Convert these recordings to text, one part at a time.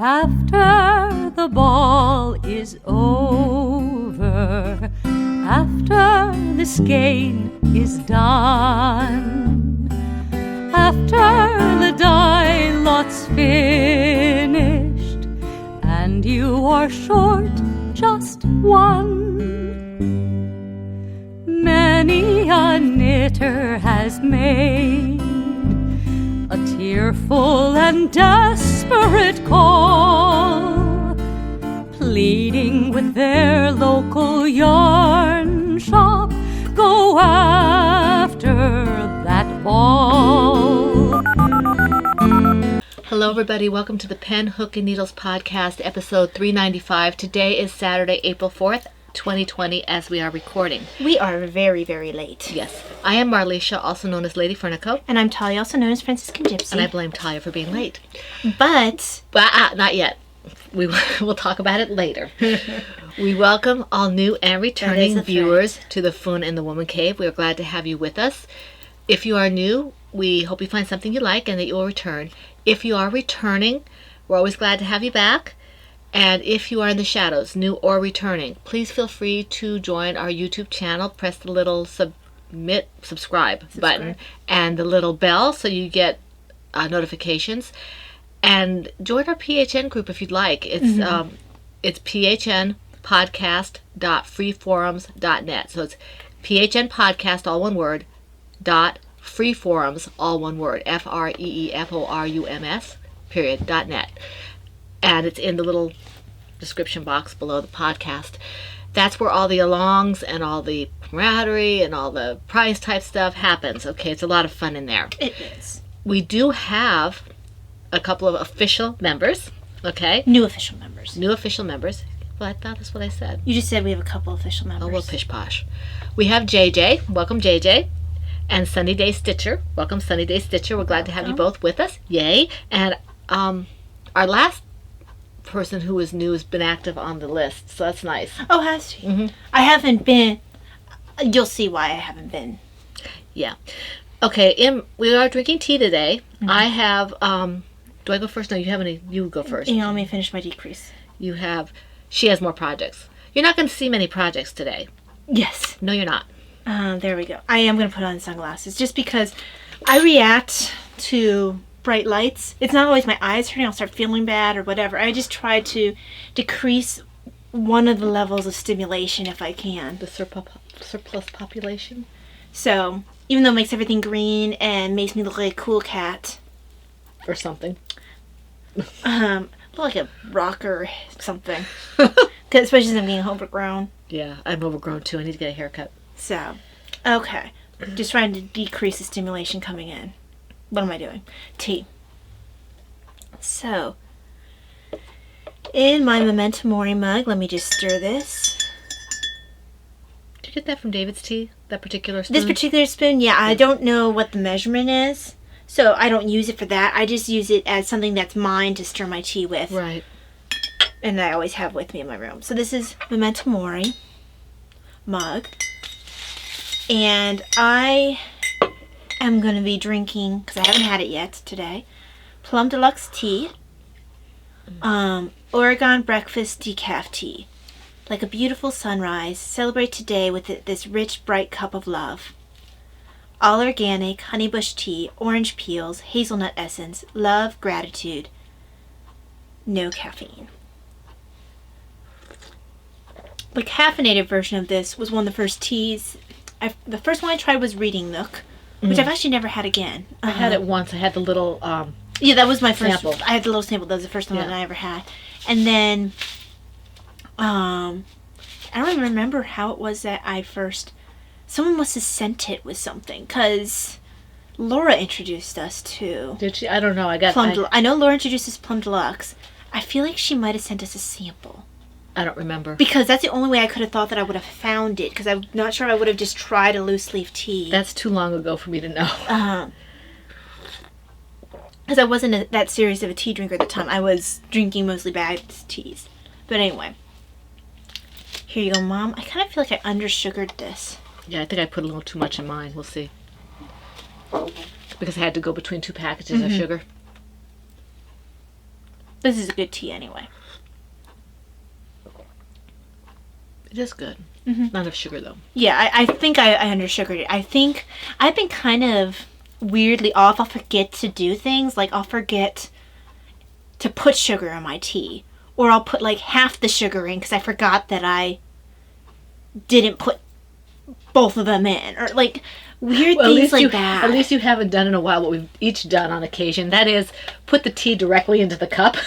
After the ball is over, after the skein is done, after the die lot's finished, and you are short just one, many a knitter has made a tearful and desperate call, pleading with their local yarn shop, go after that ball. Hello everybody, welcome to the Pen, Hook, and Needles podcast, episode 395. Today is Saturday, April 4th, 2020, as we are recording. We are very, very late. Yes. I am Marlisha, also known as Lady Fernico. And I'm Talia, also known as Franciscan Gypsy. And I blame Talia for being late. But not yet. We'll talk about it later. We welcome all new and returning viewers to the Fun and the Woman Cave. We are glad to have you with us. If you are new, we hope you find something you like and that you will return. If you are returning, we're always glad to have you back. And if you are in the shadows, new or returning, please feel free to join our YouTube channel. Press the little subscribe button and the little bell so you get notifications. And join our PHN group if you'd like. It's phnpodcast.freeforums.net. So it's PHN podcast, all one word, .freeforums, all one word, FREEFORUMS, .net. And it's in the little description box below the podcast. That's where all the alongs and all the camaraderie and all the prize type stuff happens. Okay, it's a lot of fun in there. It is. We do have a couple of official members. Okay. New official members. New official members. Well, I thought that's what I said. You just said we have a couple official members. Oh, well, pish posh. We have JJ. Welcome, JJ. And Sunny Day Stitcher. Welcome, Sunny Day Stitcher. We're glad to have you both with us. Yay. And our last person who is new has been active on the list, so that's nice. Oh, has she? Mm-hmm. I haven't been. You'll see why I haven't been. Yeah. Okay, we are drinking tea today. Mm-hmm. I have, do I go first? No, you have any. You go first. You know, let me finish my decrease. She has more projects. You're not going to see many projects today. Yes. No, you're not. There we go. I am going to put on sunglasses just because I react to bright lights. It's not always my eyes hurting. I'll start feeling bad or whatever. I just try to decrease one of the levels of stimulation if I can. The surplus population? So, even though it makes everything green and makes me look like a cool cat. Or something. Look like a rocker or something. Especially since I'm being overgrown. Yeah, I'm overgrown too. I need to get a haircut. So, okay. Just trying to decrease the stimulation coming in. What am I doing? Tea. So, in my Memento Mori mug, let me just stir this. Did you get that from David's Tea? That particular spoon? This particular spoon? Yeah, I don't know what the measurement is. So, I don't use it for that. I just use it as something that's mine to stir my tea with. Right. And I always have with me in my room. So, this is Memento Mori mug. And I'm going to be drinking, because I haven't had it yet today, Plum Deluxe tea, Oregon Breakfast Decaf tea. Like a beautiful sunrise, celebrate today with this rich, bright cup of love. All organic, honeybush tea, orange peels, hazelnut essence, love, gratitude, no caffeine. The caffeinated version of this was one of the first teas. The first one I tried was Reading Nook, which I've actually never had again. I had it once. I had the little yeah, that was my first sample. I had the little sample. That was the first one that I ever had. And then I don't even remember how it was that someone must have sent it with something, because Laura introduced us to. Did she? I don't know. I know Laura introduced us to Plum Deluxe. I feel like she might have sent us a sample. I don't remember. Because that's the only way I could have thought that I would have found it. Because I'm not sure I would have just tried a loose leaf tea. That's too long ago for me to know. Because I wasn't that serious of a tea drinker at the time. I was drinking mostly bad teas. But anyway. Here you go, Mom. I kind of feel like I undersugared this. Yeah, I think I put a little too much in mine. We'll see. Because I had to go between two packages of sugar. This is a good tea anyway. It is good. Not enough sugar, though. Yeah, I think I undersugared it. I think I've been kind of weirdly off. I'll forget to do things. Like, I'll forget to put sugar in my tea. Or I'll put, like, half the sugar in because I forgot that I didn't put both of them in. Or, like, weird things like that. At least you haven't done in a while what we've each done on occasion. That is, put the tea directly into the cup.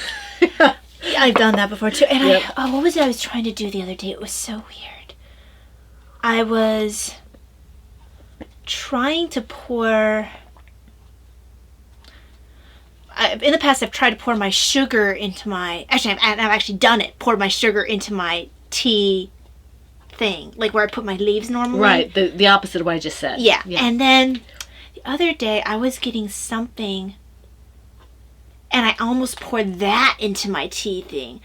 Yeah, I've done that before, too. And Yep. what was it I was trying to do the other day? It was so weird. I was trying to pour... in the past, I've tried to pour my sugar into my... Actually, I've actually done it. Poured my sugar into my tea thing. Like where I put my leaves normally. Right, the opposite of what I just said. Yeah. And then the other day, I was getting something... And I almost poured that into my tea thing.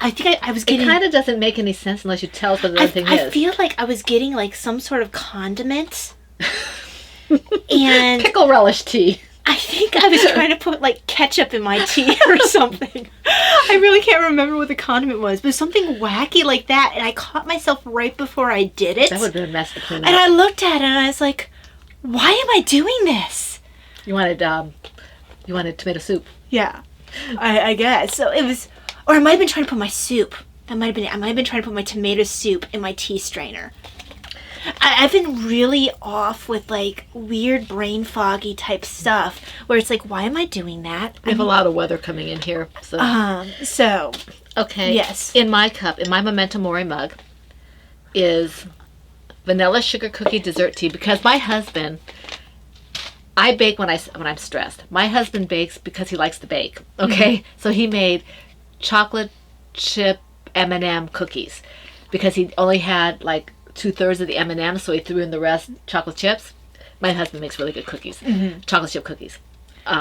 I think I was getting... It kind of doesn't make any sense unless you tell us what the other thing I is. feel like I was getting like some sort of condiment. And Pickle relish tea. I think I was trying to put like ketchup in my tea or something. I really can't remember what the condiment was, but something wacky like that. And I caught myself right before I did it. That would have been a mess to clean up. And I looked at it and I was like, why am I doing this? You wanted tomato soup. Yeah, I guess. So it was, or I might have been trying to put my soup. That might have been it. I might have been trying to put my tomato soup in my tea strainer. I've been really off with like weird brain foggy type stuff where it's like, why am I doing that? We have a lot of weather coming in here. So Okay. yes. In my cup, in my Memento Mori mug, is vanilla sugar cookie dessert tea because my husband... I bake when I'm stressed. My husband bakes because he likes to bake. Okay, so he made chocolate chip M&M cookies because he only had like 2/3 of the M&M, so he threw in the rest chocolate chips. My husband makes really good cookies, chocolate chip cookies.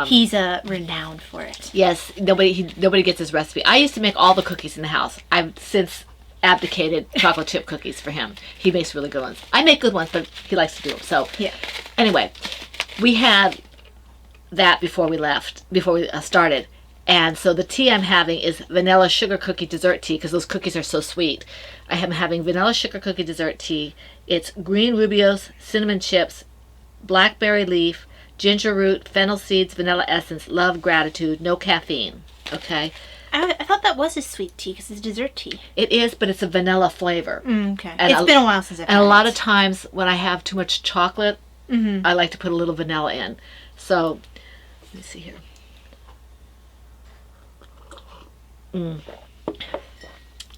He's renowned for it. Yes, nobody gets his recipe. I used to make all the cookies in the house. I've since abdicated chocolate chip cookies for him. He makes really good ones. I make good ones, but he likes to do them. So Yeah. anyway. We had that before we started. And so the tea I'm having is vanilla sugar cookie dessert tea because those cookies are so sweet. I am having vanilla sugar cookie dessert tea. It's green rubios, cinnamon chips, blackberry leaf, ginger root, fennel seeds, vanilla essence, love, gratitude, no caffeine. Okay? I thought that was a sweet tea because it's dessert tea. It is, but it's a vanilla flavor. Okay. And It's been a while since I've had And a lot it. of times when I have too much chocolate, I like to put a little vanilla in. So, let me see here. Yum,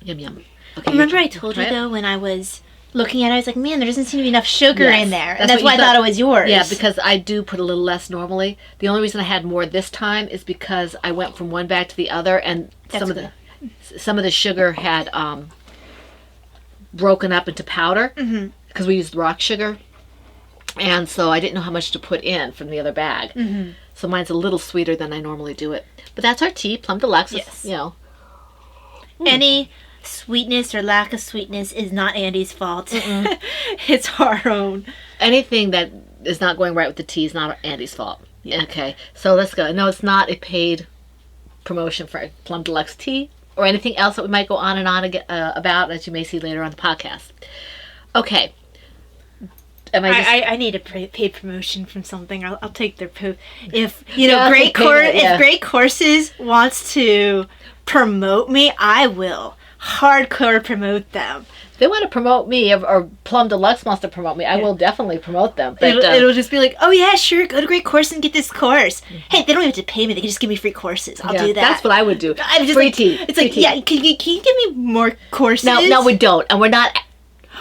yum. Okay, Remember I you told try you it? though when I was looking at it, I was like, man, there doesn't seem to be enough sugar Yes. in there. That's And that's what why you I thought it thought. was yours. Yeah, because I do put a little less normally. The only reason I had more this time is because I went from one bag to the other, and some of the sugar had broken up into powder because we used rock sugar, and so I didn't know how much to put in from the other bag. So mine's a little sweeter than I normally do it. But that's our tea, Plum Deluxe. Yes. You know, Any sweetness or lack of sweetness is not Andy's fault. It's our own. anything that is not going right with the tea is not Andy's fault. Okay, so let's go. No, it's not a paid promotion for Plum Deluxe tea or anything else that we might go on and on about, as you may see later on the podcast. Okay. Am I just... I need a paid promotion from something. I'll take their poop. If you know, Yeah, Great I'll take it, yeah. if Great Courses wants to promote me, I will hardcore promote them. If they want to promote me, or Plum Deluxe wants to promote me, I will definitely promote them. But, It'll just be like, oh yeah, sure, go to Great Course and get this course. Hey, they don't even have to pay me; they can just give me free courses. I'll do that. That's what I would do. I'm just Free like, tea. It's Free like, tea. yeah, can you give me more courses? No, we don't, and we're not.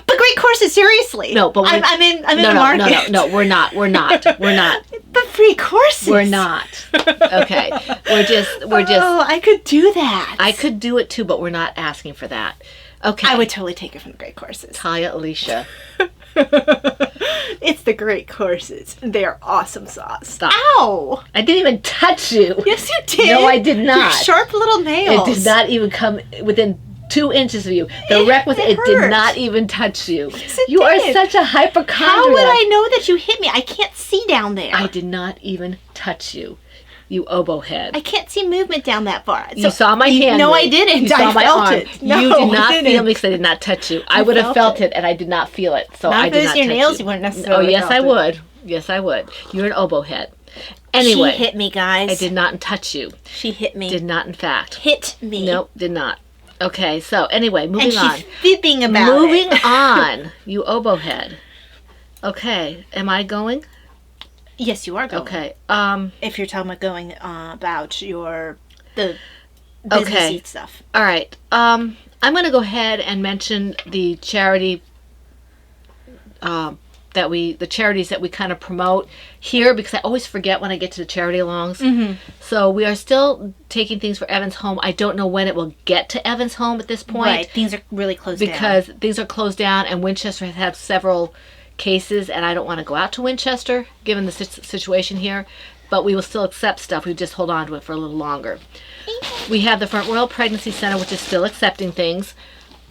But Great Courses, seriously. No, but I'm in the market. No, we're not. We're not. But free courses. We're not. Okay, we're just. Oh, I could do that. I could do it too, but we're not asking for that. Okay. I would totally take it from the Great Courses. Talia Alicia. It's the Great Courses. They are awesome sauce. Stop. Ow! I didn't even touch you. Yes, you did. No, I did Your not. sharp little nails. It did not even come within 2 inches of you. The wreck was, it did hurt. not even touch you. Yes, it You are did. such a hypochondriac. How would I know that you hit me? I can't see down there. I did not even touch you. You oboe head. I can't see movement down that far. You saw my hand. No, move. I didn't. You saw I my felt arm. it. No, you did not I feel didn't. me because I did not touch you. I would have felt it, and I did not feel it. So Not I if did it was not your touch nails, you. you wouldn't necessarily Oh, yes, felt I it. would. Yes, I would. You're an oboe head. Anyway. She hit me, guys. I did not touch you. She hit me. Did not, in fact. Hit me. Nope, did not. Okay, so anyway, moving And on. she's fibbing about Moving it. on, you oboe head. Okay, am I going? Yes, you are going. Okay. If you're talking about going about the businessy stuff. All right. I'm going to go ahead and mention the charity the charities that we kind of promote here, because I always forget when I get to the charity alongs. Mm-hmm. So we are still taking things for Evans Home. I don't know when it will get to Evans Home at this point. Right, things are really closed down. Because things are closed down, and Winchester has had several cases, and I don't want to go out to Winchester given the situation here. But we will still accept stuff. We just hold on to it for a little longer. We have the Front Royal Pregnancy Center, which is still accepting things,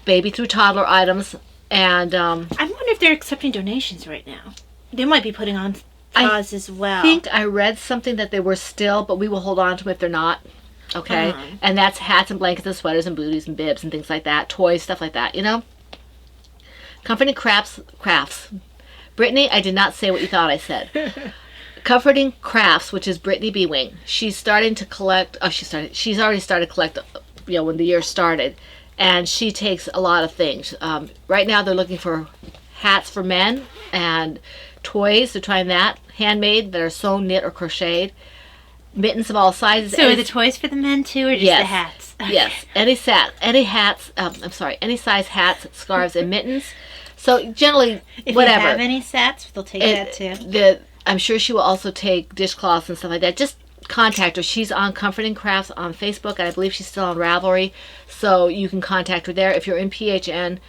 baby through toddler items, and I wonder if they're accepting donations right now. They might be putting on pause as well. I think I read something that they were still, but we will hold on to them if they're not. Okay? Uh-huh. And that's hats and blankets and sweaters and booties and bibs and things like that, toys, stuff like that, you know? Comforting Crafts. Brittany, I did not say what you thought I said. Comforting Crafts, which is Brittany B-Wing. She's starting to collect, she's already started collecting, when the year started. And she takes a lot of things. Right now they're looking for hats for men and toys. They're trying that. Handmade that are sewn, knit, or crocheted. Mittens of all sizes. So are the toys for the men too, or just Yes. the hats? Yes. Any size hats, scarves, and mittens. So generally, If whatever. you have any sets, they'll take that too. I'm sure she will also take dishcloths and stuff like that. Just contact her. She's on Comforting Crafts on Facebook, and I believe she's still on Ravelry. So you can contact her there. If you're in PHN,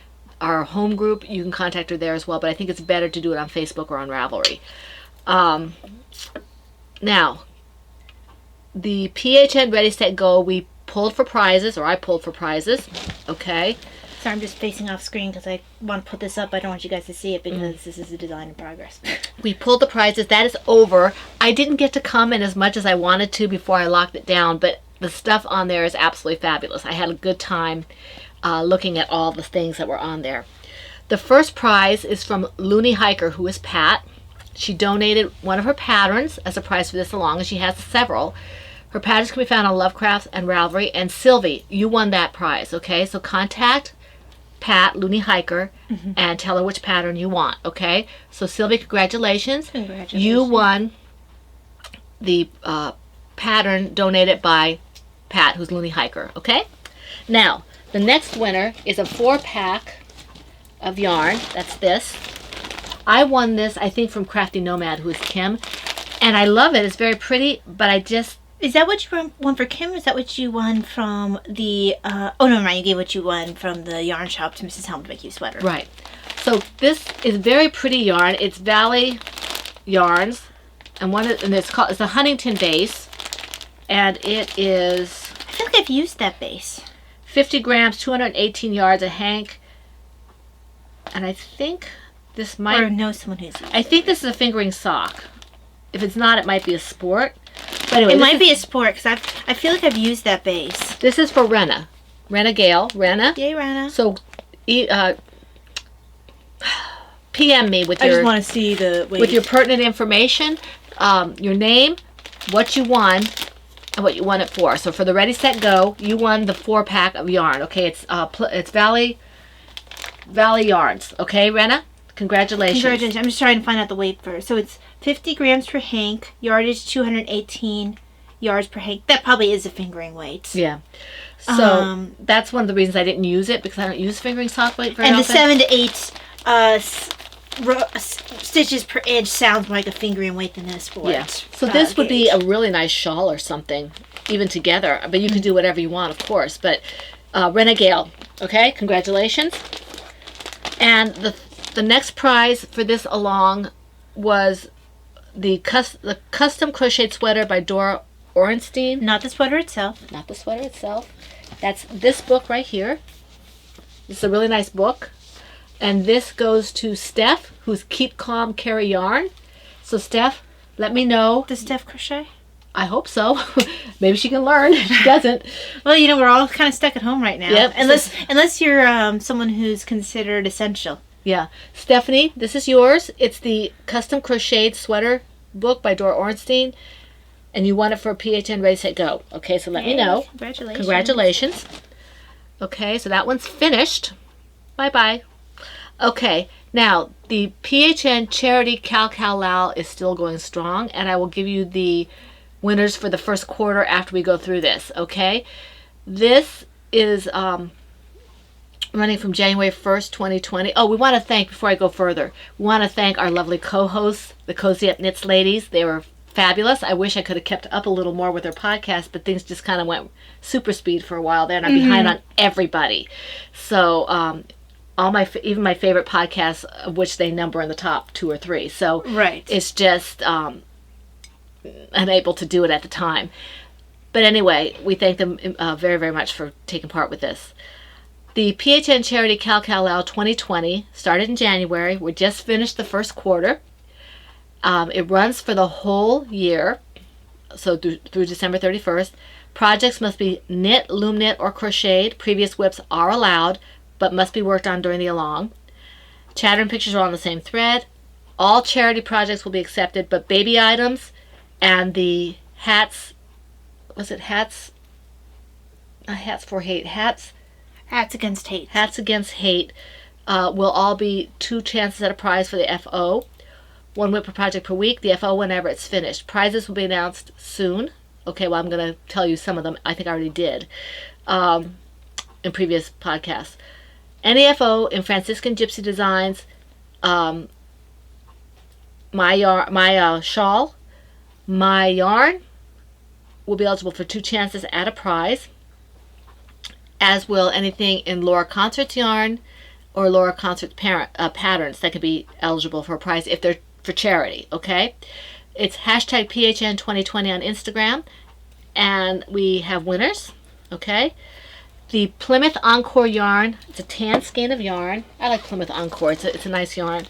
our home group, you can contact her there as well. But I think it's better to do it on Facebook or on Ravelry. Now, the PHN Ready, Set, Go, we pulled for prizes, or I pulled for prizes. Okay. So I'm just facing off screen because I want to put this up. I don't want you guys to see it because this is a design in progress. We pulled the prizes. That is over. I didn't get to comment as much as I wanted to before I locked it down, but the stuff on there is absolutely fabulous. I had a good time looking at all the things that were on there. The first prize is from Looney Hiker, who is Pat. She donated one of her patterns as a prize for this along, and she has several. Her patterns can be found on Lovecrafts and Ravelry. And Sylvie, you won that prize, okay? So contact Pat, Looney Hiker, and tell her which pattern you want, okay? So Sylvie, congratulations. Congratulations. You won the pattern donated by Pat, who's Looney Hiker, okay? Now, the next winner is a 4-pack of yarn. That's this. I won this, I think, from Crafty Nomad, who is Kim. And I love it. It's very pretty, but I just... Is that what you won for Kim? Or is that what you won from the... oh, no, never mind. You gave what you won from the yarn shop to Mrs. Helm to make you a sweater. Right. So this is very pretty yarn. It's Valley Yarns. And it's a Huntington base. And it is... I feel like I've used that base. 50 grams, 218 yards, a hank. And I think this might... Or know someone who's used I think this is a fingering sock. If it's not, it might be a sport. But anyway, it might be a sport because I feel like I've used that base. This is for Renna. Renna Gale. Renna. Yay, Rana. So, PM me with I your just want to see the weight. with your pertinent information, your name, what you won, and what you won it for. So for the Ready, Set, Go, you won the 4-pack of yarn. Okay, it's Valley Yarns. Okay, Renna, congratulations. Congratulations. I'm just trying to find out the weight first. So it's 50 grams per hank, yardage 218 yards per hank. That probably is a fingering weight. Yeah. So that's one of the reasons I didn't use it, because I don't use fingering sock weight very and often. the 7 to 8 stitches per inch sounds more like a fingering weight than a sport. Yeah. So this would be a really nice shawl or something, even together. But you can do whatever you want, of course. But Renegale, okay? Congratulations. And the next prize for this along was the custom crocheted sweater by Dora Orenstein. Not the sweater itself. Not the sweater itself. That's this book right here. It's a really nice book. And this goes to Steph, who's Keep Calm, Carry Yarn. So Steph, let me know. Does Steph crochet? I hope so. Maybe she can learn. If she doesn't. Well, we're all kind of stuck at home right now. Yep. Unless you're someone who's considered essential. Yeah. Stephanie, this is yours. It's the Custom Crocheted Sweater book by Dora Ornstein. And you want it for PHN Ready, Set, Go. Okay, so let me know. Congratulations. Okay, so that one's finished. Bye-bye. Okay, now the PHN Charity Cal Lao is still going strong, and I will give you the winners for the first quarter after we go through this, okay? This is running from January 1st, 2020. Oh, we want to thank, before I go further, we want to thank our lovely co-hosts, the Cozy Up Knits ladies. They were fabulous. I wish I could have kept up a little more with their podcast, but things just kind of went super speed for a while there, and I'm behind on everybody. So, even my favorite podcasts, of which they number in the top 2 or 3. So, right. It's just unable to do it at the time. But anyway, we thank them very, very much for taking part with this. The PHN Charity Cal Lao 2020 started in January. We just finished the first quarter. It runs for the whole year, so through December 31st. Projects must be knit, loom knit, or crocheted. Previous WIPs are allowed, but must be worked on during the along. Chatter and pictures are on the same thread. All charity projects will be accepted, but baby items and the hats, was it hats? Not hats for hate, hats against hate. Hats against hate will all be 2 chances at a prize for the FO. 1 WIP per project per week, the FO whenever it's finished. Prizes will be announced soon. Okay, well, I'm going to tell you some of them. I think I already did in previous podcasts. Any FO in Franciscan Gypsy Designs, my shawl, my yarn will be eligible for 2 chances at a prize, as will anything in Laura Concert's yarn or Laura Concert's patterns that could be eligible for a prize if they're for charity, okay? It's hashtag PHN 2020 on Instagram, and we have winners, okay? The Plymouth Encore yarn, it's a tan skein of yarn. I like Plymouth Encore, it's a nice yarn.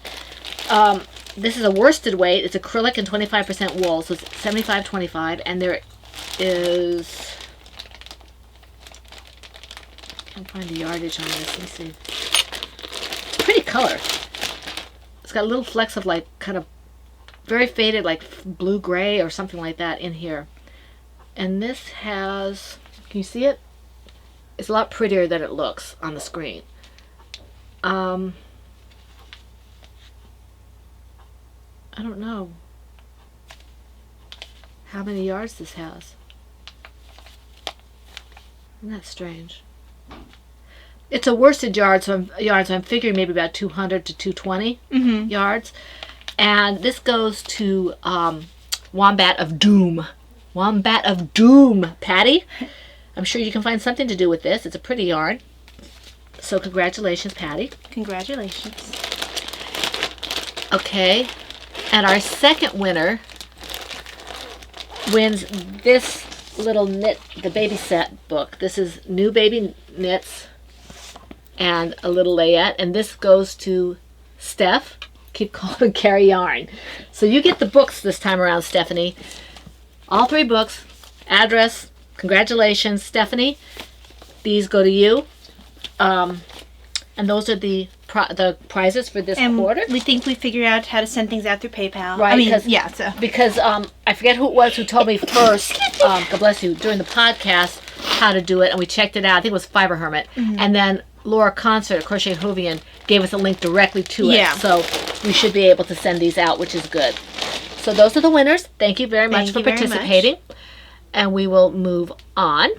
This is a worsted weight, it's acrylic and 25% wool, so it's 75-25, and there is, I can't find the yardage on this, let me see. Pretty color. It's got little flecks of like kind of very faded like blue gray or something like that in here. And this has, can you see it? It's a lot prettier than it looks on the screen. I don't know how many yards this has. Isn't that strange? It's a worsted yarn, so I'm figuring maybe about 200 to 220 yards. And this goes to Wombat of Doom. Wombat of Doom, Patty. I'm sure you can find something to do with this. It's a pretty yarn. So congratulations, Patty. Congratulations. Okay. And our second winner wins this little knit, the baby set book. This is New Baby Knits and a little layette, and this goes to Steph. Keep calling Carrie Yarn. So you get the books this time around, Stephanie. All 3 books. Address. Congratulations, Stephanie. These go to you. And those are the prizes for this quarter. We think we figured out how to send things out through PayPal. Right. Because I forget who it was who told me first, God bless you, during the podcast how to do it, and we checked it out. I think it was Fiber Hermit. And then Laura Concert at Crochet Hovian gave us a link directly to it. Yeah. So we should be able to send these out, which is good. So those are the winners. Thank you very much for participating. And we will move on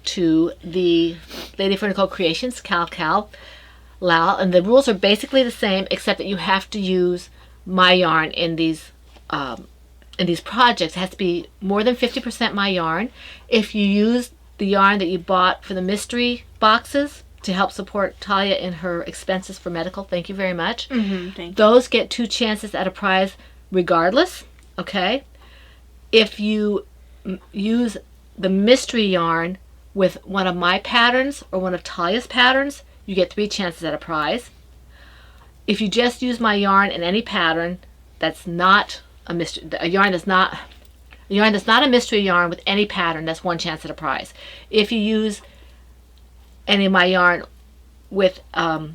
to the Lady Furnicle Creations Cal Lao. And the rules are basically the same, except that you have to use my yarn in these projects. It has to be more than 50% my yarn. If you use the yarn that you bought for the mystery boxes to help support Talia in her expenses for medical, thank you very much. Thank you. Those get 2 chances at a prize regardless, okay? If you use the mystery yarn with one of my patterns or one of Talia's patterns, you get 3 chances at a prize. If you just use my yarn in any pattern that's not a mystery, a yarn that's not A yarn that's not a mystery yarn with any pattern, that's one chance at a prize. If you use any of my yarn with a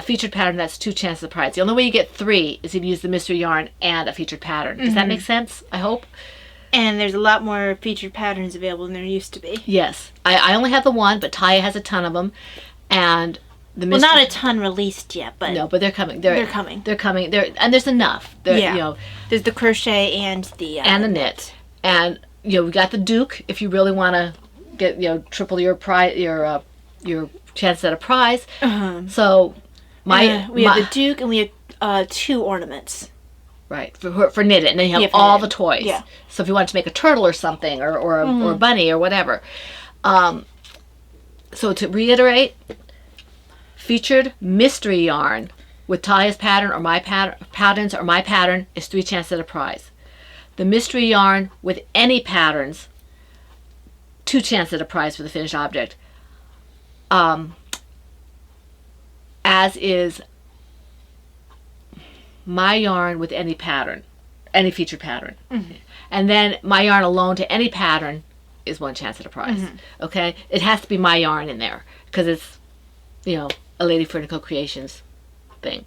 featured pattern, that's 2 chances of prize. The only way you get 3 is if you use the mystery yarn and a featured pattern. Does that make sense? I hope. And there's a lot more featured patterns available than there used to be. Yes. I only have the one, but Taya has a ton of them. And the Well, not a ton released yet, but no, but they're coming. they're coming. They're coming. And there's enough. Yeah. You know, There's the crochet and the knit. And we got the Duke if you really want to get triple your prize, your chance at a prize. So we have the Duke and we have 2 ornaments. Right, for knit it, and then you have Yeah, for all knit. the toys. Yeah. So if you wanted to make a turtle or something, or a bunny or whatever. So to reiterate, featured mystery yarn with Taya's pattern or my patterns or my pattern is 3 chances at a prize. The mystery yarn with any patterns, 2 chances at a prize for the finished object. As is my yarn with any pattern, any featured pattern. And then my yarn alone to any pattern is 1 chance at a prize. Okay? It has to be my yarn in there because it's, a Lady Fernico Creations thing.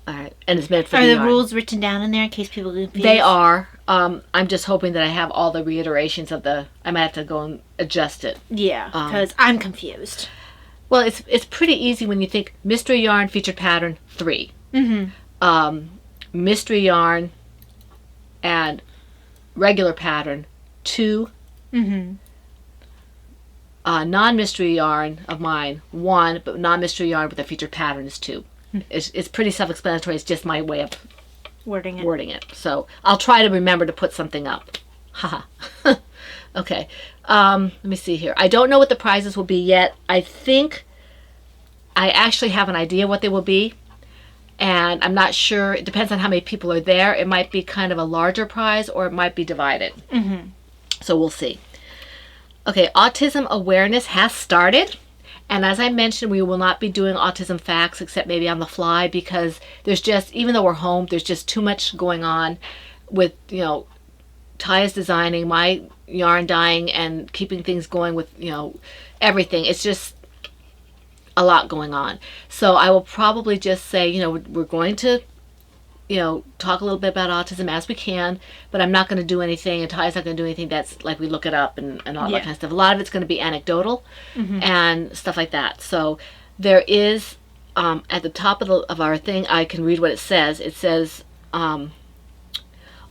All right. And it's meant for Are the yarn. rules written down in there in case people confused? They are. I'm just hoping that I have all the reiterations of I might have to go and adjust it. Yeah, because I'm confused. Well, it's pretty easy when you think mystery yarn, featured pattern, 3. Mystery yarn and regular pattern, 2. Non-mystery yarn of mine, 1, but non-mystery yarn with a featured pattern is 2. It's pretty self-explanatory. It's just my way of Wording it. So I'll try to remember to put something up. Haha. Okay. Let me see here. I don't know what the prizes will be yet. I think I actually have an idea what they will be. And I'm not sure. It depends on how many people are there. It might be kind of a larger prize or it might be divided. So we'll see. Okay, autism awareness has started. And as I mentioned, we will not be doing autism facts except maybe on the fly because there's just, even though we're home, there's just too much going on with, Taya's designing, my yarn dyeing, and keeping things going with, everything. It's just a lot going on. So I will probably just say, we're going to, talk a little bit about autism as we can, but I'm not going to do anything, and Taya's not going to do anything that's like we look it up and all that kind of stuff. A lot of it's going to be anecdotal and stuff like that. So there is, at the top of our thing, I can read what it says. It says,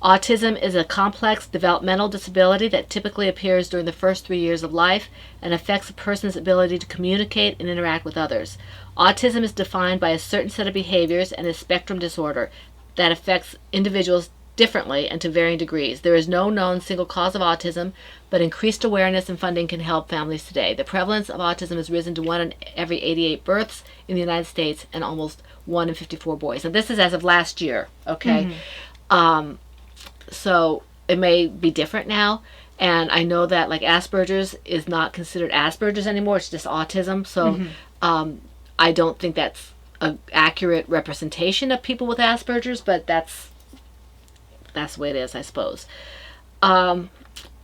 autism is a complex developmental disability that typically appears during the first 3 years of life and affects a person's ability to communicate and interact with others. Autism is defined by a certain set of behaviors and is a spectrum disorder that affects individuals differently and to varying degrees. There is no known single cause of autism, but increased awareness and funding can help families today. The prevalence of autism has risen to 1 in every 88 births in the United States and almost 1 in 54 boys. And this is as of last year, okay? So it may be different now. And I know that like Asperger's is not considered Asperger's anymore. It's just autism. So I don't think that's an accurate representation of people with Asperger's, but that's the way it is, I suppose.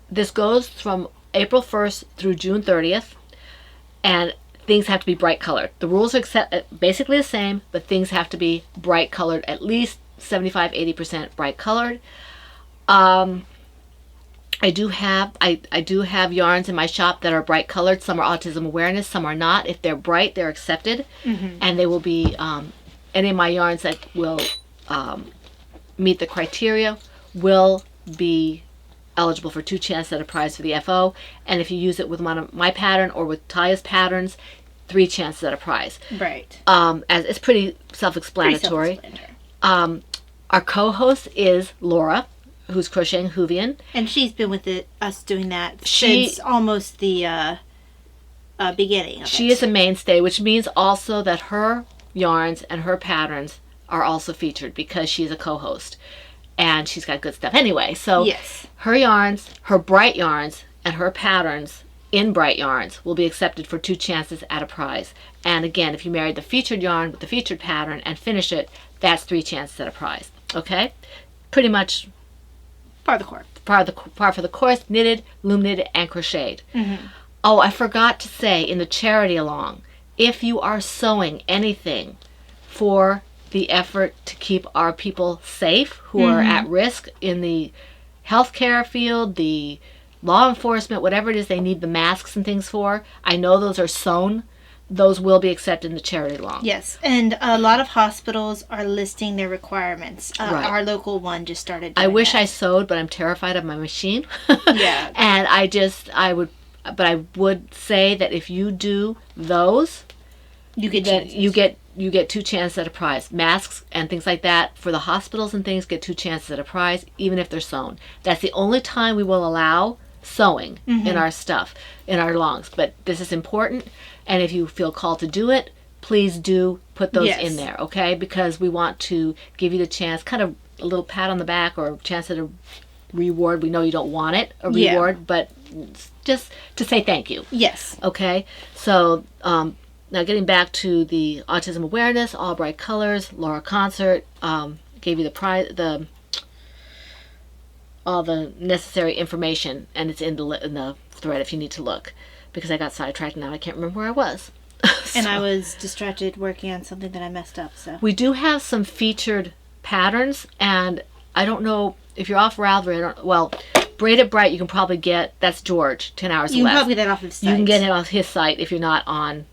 This goes from April 1st through June 30th, and things have to be bright colored. The rules are basically the same, but things have to be bright colored, at least 75-80% bright colored. I do have yarns in my shop that are bright colored. Some are autism awareness, some are not. If they're bright, they're accepted, and they will be any of my yarns that will meet the criteria will be eligible for 2 chances at a prize for the FO. And if you use it with one of my pattern or with Taya's patterns, 3 chances at a prize. Right. As it's pretty self-explanatory. Our co-host is Laura, who's crocheting Hoovian. And she's been with us doing that since almost the beginning of She it. is a mainstay, which means also that her yarns and her patterns are also featured because she's a co-host. And she's got good stuff. Anyway, so Yes. her yarns, her bright yarns, and her patterns in bright yarns will be accepted for 2 chances at a prize. And again, if you married the featured yarn with the featured pattern and finish it, that's 3 chances at a prize. Okay? Pretty much Part of the core. Part for the course, knitted, loom knitted, and crocheted. Oh, I forgot to say in the charity along, if you are sewing anything for the effort to keep our people safe who are at risk in the healthcare field, the law enforcement, whatever it is they need the masks and things for, I know those are sewn. Those will be accepted in the charity along. Yes, and a lot of hospitals are listing their requirements. Right. Our local one just started I doing wish that. I sewed, but I'm terrified of my machine. Yeah. And I would say that if you do those, You get then chances. you get 2 chances at a prize. Masks and things like that for the hospitals and things get 2 chances at a prize, even if they're sewn. That's the only time we will allow sewing in our stuff, in our longs. But this is important, and if you feel called to do it, please do put those Yes. in there, okay? Because we want to give you the chance, kind of a little pat on the back or a chance at a reward. We know you don't want it, a Yeah. reward, but just to say thank you. Yes. Okay, so now getting back to the autism awareness, all bright colors, Laura concert, gave you the prize, all the necessary information, and it's in the thread if you need to look. Because I got sidetracked now, I can't remember where I was. And I So, was distracted working on something that I messed up, so. we do have some featured patterns, and I don't know if you're off Ravelry. Well, Braided Bright you can probably get. That's George, 10 hours You can less. probably get that off of site. You can get it on his site if you're not on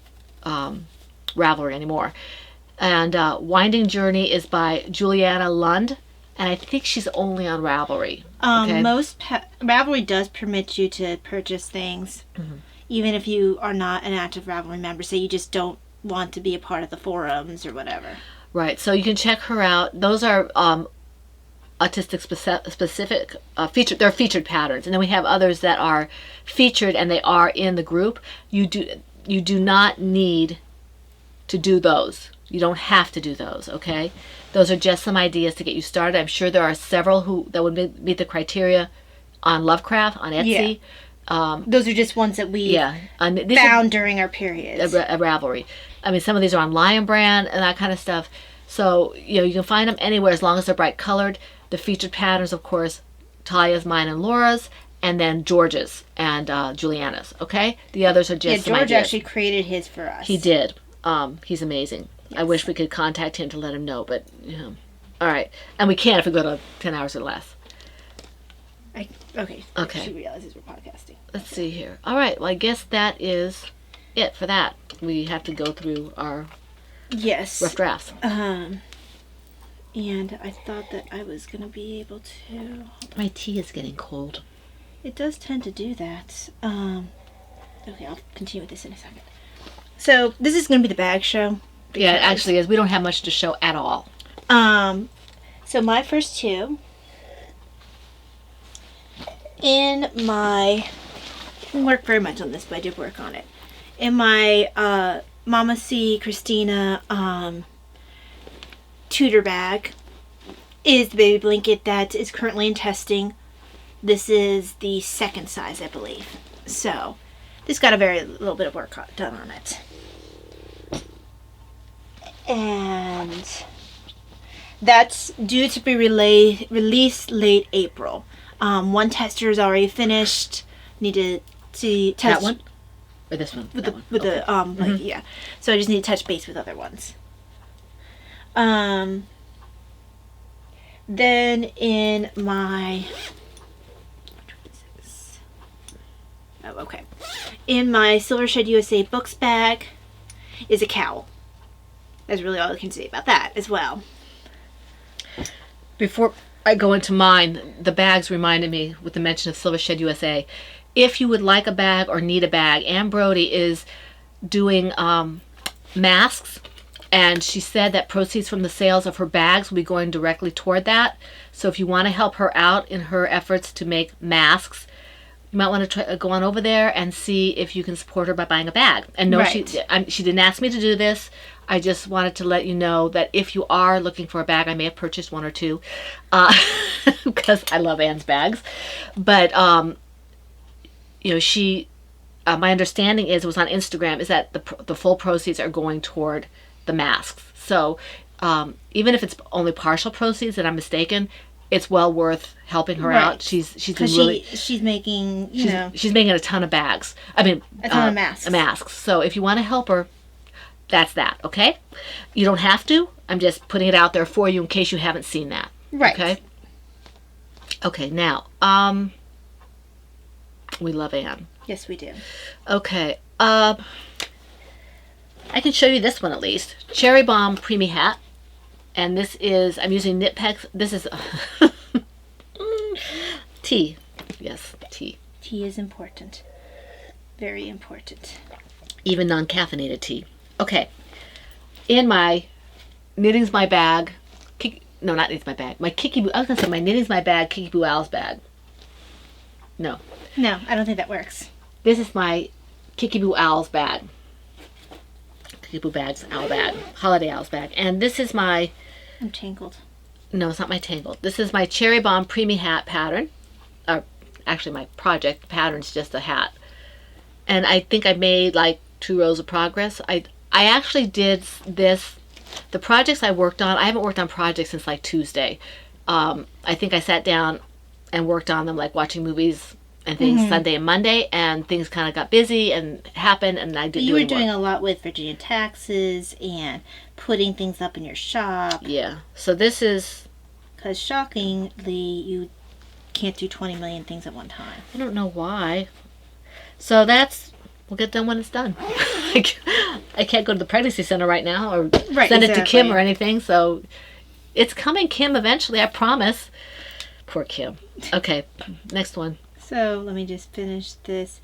Ravelry anymore. And Winding Journey is by Juliana Lund, and I think she's only on Ravelry. Okay? Ravelry does permit you to purchase things, Mm-hmm. even if you are not an active Ravelry member. Say you just don't want to be a part of the forums or whatever. Right, so you can check her out. Those are autistic specific featured. They're featured patterns, and then we have others that are featured and they are in the group. You do not need to do those. You don't have to do those. Okay, those are just some ideas to get you started. I'm sure there are several that would meet the criteria on Lovecraft on Etsy. Those are just ones that we Yeah, these are- found during our periods. a Ravelry. I mean, some of these are on Lion Brand and that kind of stuff. So, you can find them anywhere as long as they're bright colored. The featured patterns, of course, Talia's, mine, and Laura's, and then George's and Juliana's. Okay? The others are just some George ideas. actually created his for us. He did. He's amazing. I wish we could contact him to let him know, but, all right. And we can't if we go to 10 hours or less. Okay. Okay. She realizes we're podcasting. Let's see here. All right. Well, I guess that is it for that. We have to go through our Yes. rough drafts. And I thought that I was going to be able to... My tea is getting cold. It does tend to do that. Okay, I'll continue with this in a second. So, this is going to be the bag show. Yeah, it because- actually is. We don't have much to show at all. So my first two... I didn't work very much on this, but I did work on it. In my Mama C Christina tutor bag is the baby blanket that is currently in testing. This is the second size, I believe. So this got a very little bit of work done on it. And that's due to be released late April. One tester is already finished. Need to see test That one? Or this one? with That the one. with Okay. the like yeah. So I just need to touch base with other ones. Then in my in my Silver Shed USA books bag is a cowl. That's really all I can say about that as well. Before I go into mine, the bags reminded me with the mention of Silver Shed USA. If you would like a bag or need a bag, Ann Brody is doing masks, and she said that proceeds from the sales of her bags will be going directly toward that. So if you want to help her out in her efforts to make masks, you might want to go on over there and see if you can support her by buying a bag. And no, Right. she didn't ask me to do this. I just wanted to let you know that if you are looking for a bag, I may have purchased one or two because I love Anne's bags. But, she, my understanding is, it was on Instagram, is that the full proceeds are going toward the masks. So even if it's only partial proceeds, and I'm mistaken, it's well worth helping her Right. out. She's been Because really she's making, you know, she's making a ton of bags. I mean, a ton of masks. Masks. So if you want to help her, that's that. Okay. You don't have to. I'm just putting it out there for you in case you haven't seen that. Right. Okay. Okay. Now, we love Anne. Yes, we do. Okay. I can show you this one at least. Cherry Bomb Preemie Hat. And this is, I'm using Knit Packs. This is tea. Yes, tea. Tea is important. Very important. Even non-caffeinated tea. Okay. In my Knitting's My Bag. No, not Knitting's My Bag. My Kiki Boo. I was going to say my Knitting's My Bag, Kiki Boo Owl's bag. No. No, I don't think that works. This is my Kiki Boo Owl's bag. Kiki Boo Bag's owl bag. Holiday Owl's bag. And this is my... I'm tangled. No, it's not my Tangled. This is my Cherry Bomb Preemie Hat pattern. Actually, my project pattern's just a hat. And I think I made like 2 rows of progress. I actually did this. The projects I worked on, I haven't worked on projects since like Tuesday. I think I sat down and worked on them like watching movies and things Sunday and Monday, and things kind of got busy and happened, and I didn't You do were any doing more. a lot with Virginia taxes and putting things up in your shop. Yeah. So this is... Because shockingly, you can't do 20 million things at one time. I don't know why. So that's... We'll get done when it's done. I can't go to the pregnancy center right now or Right, send it to Kim exactly. or anything. So it's coming, Kim, eventually. I promise. Poor Kim. Okay, next one. So let me just finish this.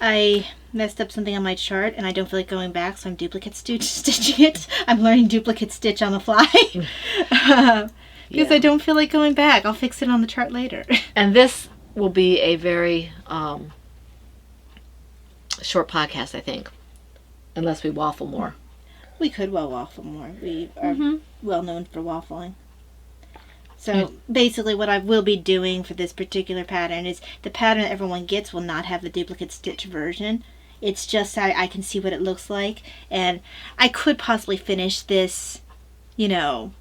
I messed up something on my chart and I don't feel like going back, so I'm duplicate stitching it. I'm learning duplicate stitch on the fly. Because Yeah. I don't feel like going back. I'll fix it on the chart later. And this will be a very short podcast, I think. Unless we waffle more. We could well waffle more. We are well known for waffling. So Yeah. basically what I will be doing for this particular pattern is the pattern that everyone gets will not have the duplicate stitch version. It's just so I can see what it looks like. And I could possibly finish this, you know,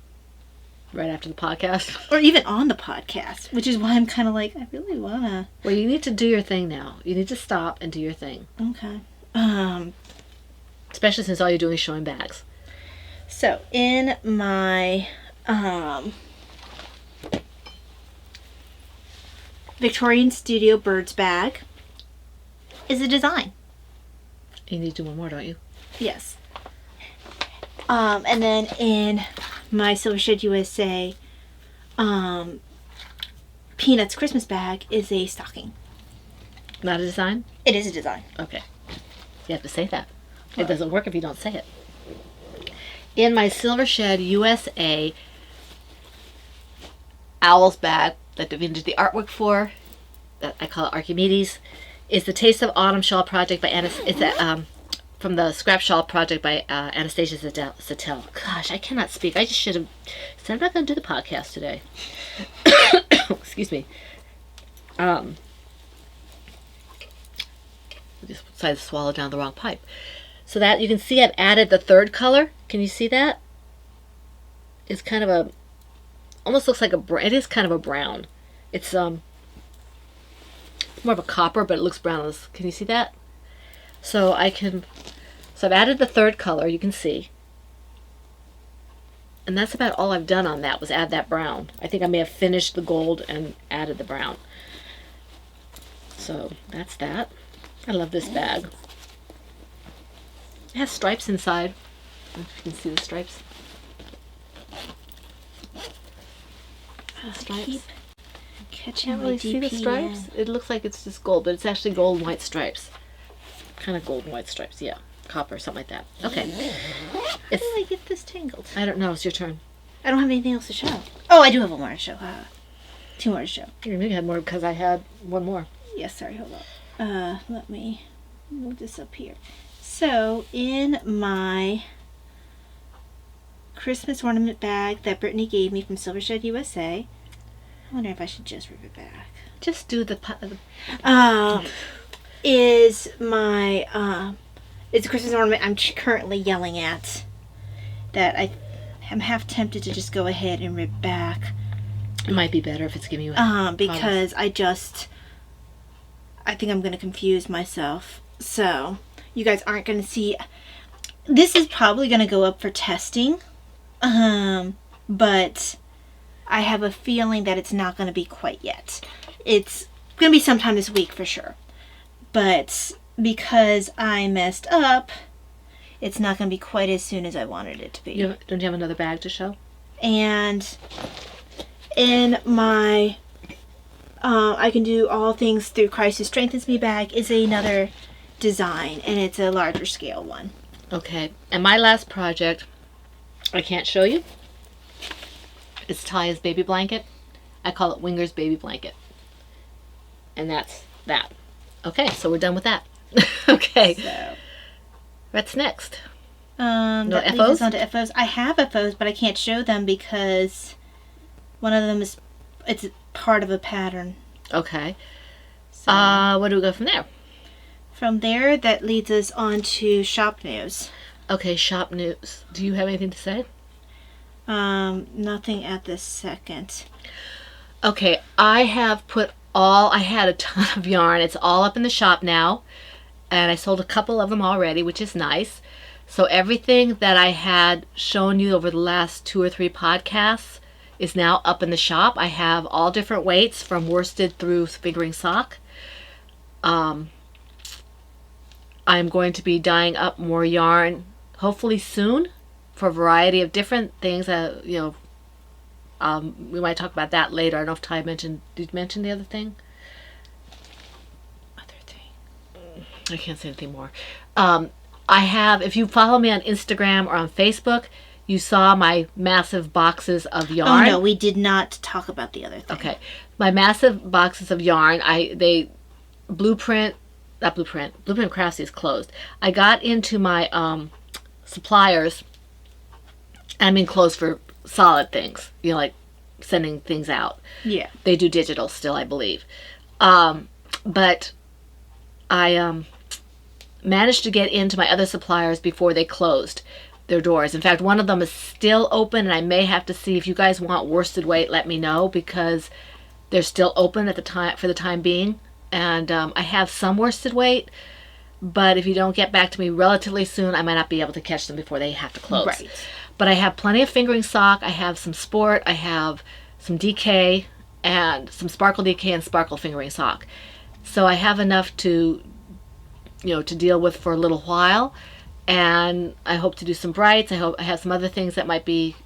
Right after the podcast. or even on the podcast, which is why I'm kind of like, I really want to. Well, you need to do your thing now. You need to stop and do your thing. Okay. Especially since all you're doing is showing bags. So in my Victorian Studio Birds bag is a design. You need to do one more, don't you? Yes. And then in my Silvershed USA Peanuts Christmas bag is a stocking. Not a design? It is a design. Okay. You have to say that. It doesn't work if you don't say it. In my Silvershed USA Owl's bag that Davina did the artwork for, that I call it Archimedes, is the Taste of Autumn Shawl project by from the Scrap Shawl project by Anastasia Sattel. Gosh, I cannot speak. I just should have said I'm not going to do the podcast today. Excuse me. I just decided to swallow down the wrong pipe. So that you can see I've added the third color. Can you see that? It's kind of a, almost looks like it is kind of a brown. It's more of a copper, but it looks brown. Can you see that? So I've added the third color, you can see. And that's about all I've done on that, was add that brown. I think I may have finished the gold and added the brown. So that's that. I love this bag. It has stripes inside. I don't know if you can see the stripes. Stripes. Keep catching Can't my really see the DP stripes. in. It looks like it's just gold, but it's actually gold and white stripes. Kind of gold and white stripes, yeah. Copper, something like that. Okay. How did I get this tangled? I don't know. It's your turn. I don't have anything else to show. Oh, I do have one more to show. 2 more to show. You maybe had more because I had one more. Yes, sorry, hold on. Let me move this up here. So, in my Christmas ornament bag that Brittany gave me from Silvershed USA, I wonder if I should just rip it back. Just do the Is my, it's a Christmas ornament I'm currently yelling at that I'm half tempted to just go ahead and rip back. It might be better if it's giving you because I think I'm going to confuse myself. So, you guys aren't going to see. This is probably going to go up for testing. But I have a feeling that it's not going to be quite yet. It's going to be sometime this week for sure. But because I messed up, it's not going to be quite as soon as I wanted it to be. Don't you have another bag to show? And in my I can do all things through Christ who strengthens me bag is another design, and it's a larger scale one. Okay, and my last project, I can't show you. It's Taya's baby blanket. I call it Winger's baby blanket. And that's that. Okay, so we're done with that. Okay. So, What's next? that leads us on to FOs. I have FOs, but I can't show them because one of them it's part of a pattern. Okay. So, Where do we go from there? from there, that leads us on to shop news. Okay, shop news. Do you have anything to say? Nothing at this second. Okay, I had a ton of yarn. It's all up in the shop now. And I sold a couple of them already, which is nice. So everything that I had shown you over the last 2 or 3 podcasts is now up in the shop. I have all different weights from worsted through fingering sock. I'm going to be dyeing up more yarn hopefully soon for a variety of different things. We might talk about that later. I don't know if Ty mentioned. Did you mention the other thing? Other thing. I can't say anything more. I have, if you follow me on Instagram or on Facebook, you saw my massive boxes of yarn. Oh no, we did not talk about the other thing. Okay. My massive boxes of yarn, Blueprint Craftsy is closed. I got into my suppliers. I mean closed for solid things, like sending things out. Yeah. They do digital still, I believe. But I managed to get into my other suppliers before they closed their doors. In fact, one of them is still open, and I may have to see if you guys want worsted weight, let me know, because they're still open at the time for the time being. And I have some worsted weight, but if you don't get back to me relatively soon, I might not be able to catch them before they have to close. Right. But I have plenty of fingering sock. I have some sport. I have some DK and some sparkle DK and sparkle fingering sock. So I have enough to deal with for a little while. And I hope to do some brights. I hope I have some other things that might be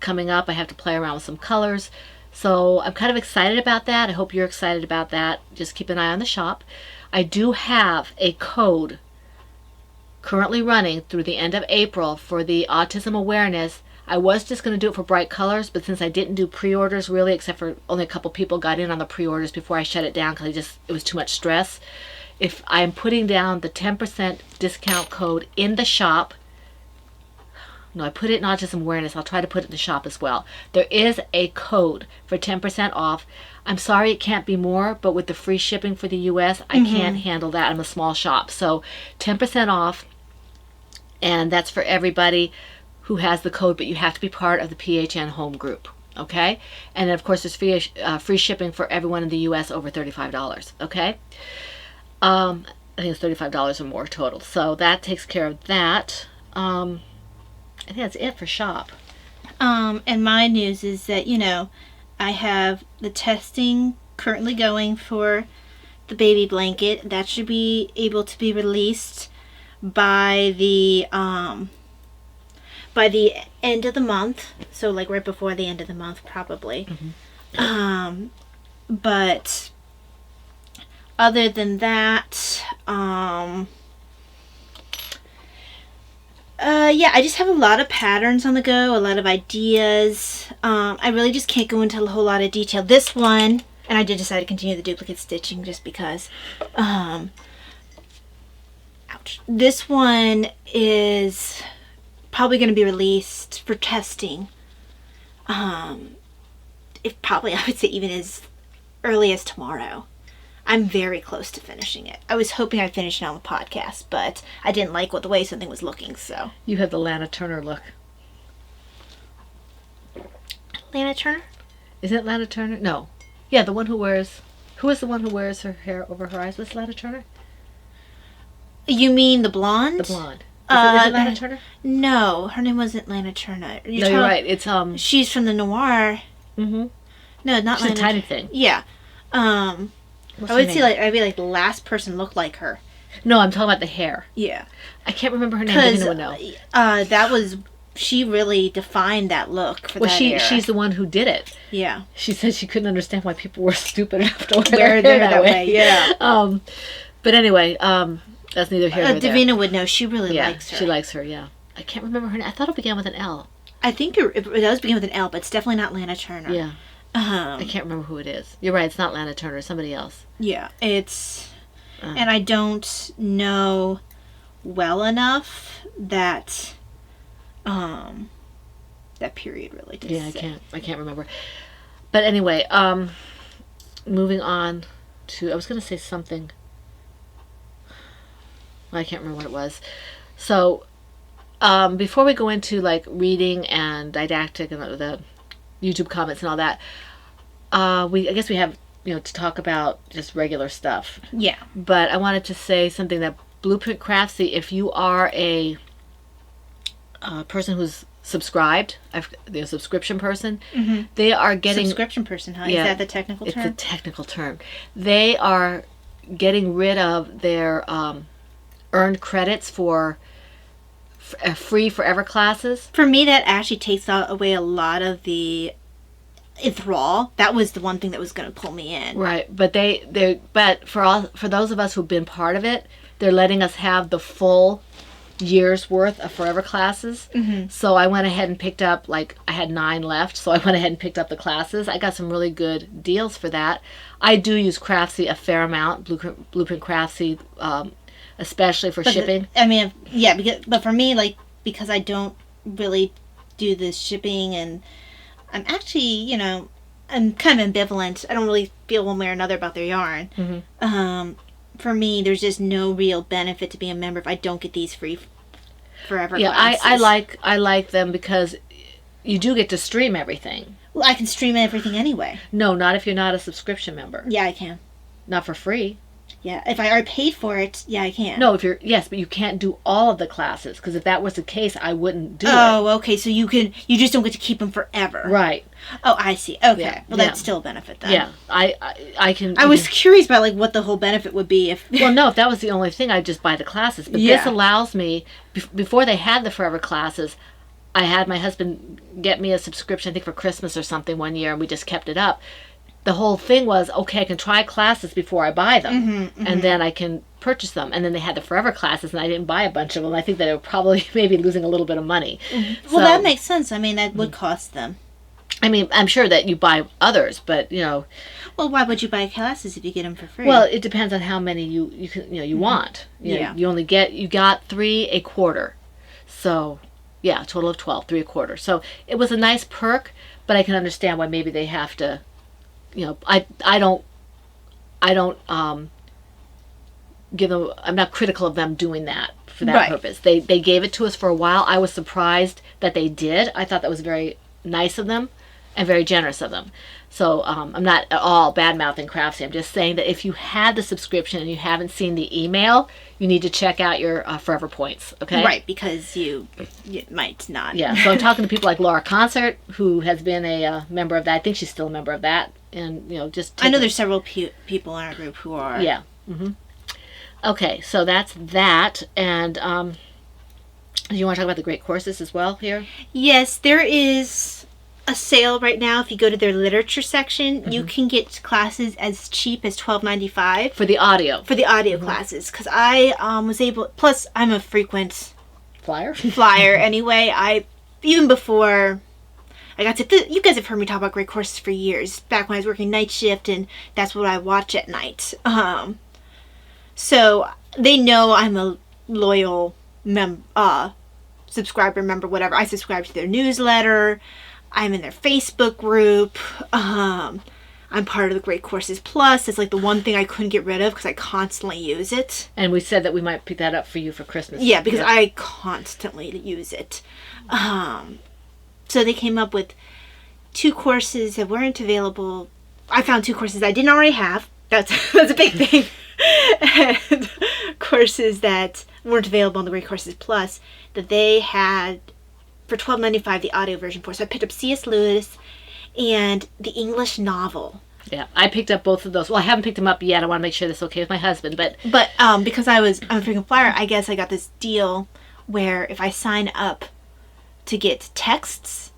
coming up. I have to play around with some colors. So I'm kind of excited about that. I hope you're excited about that. Just keep an eye on the shop. I do have a code currently running through the end of April for the autism awareness. I was just going to do it for bright colors, but since I didn't do pre-orders really, except for only a couple people got in on the pre-orders before I shut it down because it was too much stress. If I'm putting down the 10% discount code in the shop, no, I put it in Autism Awareness. I'll try to put it in the shop as well. There is a code for 10% off. I'm sorry it can't be more, but with the free shipping for the U.S., I can't handle that. I'm a small shop. So 10% off, and that's for everybody who has the code, but you have to be part of the PHN home group, okay? And then, of course, there's free shipping for everyone in the U.S. over $35, okay? I think it's $35 or more total. So that takes care of that. I think that's it for shop. And my news is that, I have the testing currently going for the baby blanket. That should be able to be released by the end of the month. So like right before the end of the month probably. Mm-hmm. But other than that, I just have a lot of patterns on the go, a lot of ideas. I really just can't go into a whole lot of detail. This one, and I did decide to continue the duplicate stitching just because, ouch. This one is probably going to be released for testing. If probably, I would say even as early as tomorrow. I'm very close to finishing it. I was hoping I'd finish it on the podcast, but I didn't like the way something was looking, so. You have the Lana Turner look. Lana Turner? Isn't it Lana Turner? No. Yeah, the one who wears... Who is the one who wears her hair over her eyes? Was it Lana Turner? You mean the blonde? The blonde. Is it Lana Turner? No, her name wasn't Lana Turner. You're right. It's She's from the Noir. Mm-hmm. No, not She's Lana. a tiny thing. Yeah. I would say I'd be like the last person looked like her. No, I'm talking about the hair. Yeah. I can't remember her name. Anyone know? That was she really defined that look for that era. She's the one who did it. Yeah. She said she couldn't understand why people were stupid enough to wear They're their hair that way. Yeah. But anyway, that's neither here nor there. Davina would know. She really Yeah, likes her. she likes her. Yeah. I can't remember her name. I thought it began with an L. I think it does begin with an L, but it's definitely not Lana Turner. Yeah. I can't remember who it is. You're right. It's not Lana Turner. It's somebody else. Yeah. It's. And I don't know well enough that. That period really to say. I can't remember. But anyway, moving on to, I was going to say something. I can't remember what it was. So, before we go into like reading and didactic and the YouTube comments and all that, I guess we have, to talk about just regular stuff. Yeah. But I wanted to say something that Blueprint Craftsy, if you are a person who's subscribed, the subscription person, they are getting... Subscription person, huh? Yeah, Is that the technical term? It's the technical term. They are getting rid of their earned credits for free forever classes. For me, that actually takes away a lot of the enthrall. That was the one thing that was going to pull me in. Right, but but for those of us who've been part of it, they're letting us have the full year's worth of forever classes. So I went ahead and picked up, I had 9 left, so I went ahead and picked up the classes. I got some really good deals for that. I do use Craftsy a fair amount, Blueprint Craftsy, especially for shipping. But for me, because I don't really do the shipping, and I'm actually, I'm kind of ambivalent. I don't really feel one way or another about their yarn. For me, there's just no real benefit to being a member if I don't get these free forever classes. I like them because you do get to stream everything. Well, I can stream everything anyway. No, not if you're not a subscription member. Yeah, I can. Not for free. Yeah, if I already paid for it, yeah, I can. No, but you can't do all of the classes, because if that was the case, I wouldn't do it. Oh, okay, so you just don't get to keep them forever. Right. Oh, I see. Okay. Yeah. Well, that's still a benefit then. Yeah, I can... I was curious about, what the whole benefit would be if... Well, no, if that was the only thing, I'd just buy the classes. But this allows me, before they had the forever classes, I had my husband get me a subscription, I think for Christmas or something one year, and we just kept it up. The whole thing was, okay, I can try classes before I buy them, and then I can purchase them. And then they had the forever classes, and I didn't buy a bunch of them. I think that they were probably maybe losing a little bit of money. Well, that makes sense. I mean, that would cost them. I mean, I'm sure that you buy others, but, Well, why would you buy classes if you get them for free? Well, it depends on how many you want. You got 3 a quarter. So, yeah, a total of 12, 3 a quarter. So it was a nice perk, but I can understand why maybe they have to... I don't give them. I'm not critical of them doing that for that purpose. They gave it to us for a while. I was surprised that they did. I thought that was very nice of them and very generous of them. So I'm not at all bad-mouthing Craftsy. I'm just saying that if you had the subscription and you haven't seen the email, you need to check out your Forever Points, okay? Right, because you might not. Yeah, so I'm talking to people like Laura Concert, who has been a member of that. I think she's still a member of that. And, just... I know there's several people in our group who are... Yeah. Okay, so that's that. And do you want to talk about the great courses as well here? Yes, there is a sale right now. If you go to their literature section, you can get classes as cheap as $12.95 for the audio. For the audio classes, because I was able. Plus, I'm a frequent flyer anyway. Even before I got to. You guys have heard me talk about great courses for years. Back when I was working night shift, and that's what I watch at night. So they know I'm a loyal subscriber, member, whatever. I subscribe to their newsletter. I'm in their Facebook group. I'm part of the Great Courses Plus. It's the one thing I couldn't get rid of because I constantly use it. And we said that we might pick that up for you for Christmas. Yeah, because I constantly use it. So they came up with 2 courses that weren't available. I found 2 courses I didn't already have. That's a big thing. And courses that weren't available on the Great Courses Plus that they had for $12.95 the audio version for. So I picked up C.S. Lewis and the English novel. Yeah, I picked up both of those. Well, I haven't picked them up yet. I want to make sure that's okay with my husband. But because I'm a freaking flyer, I guess I got this deal where if I sign up to get texts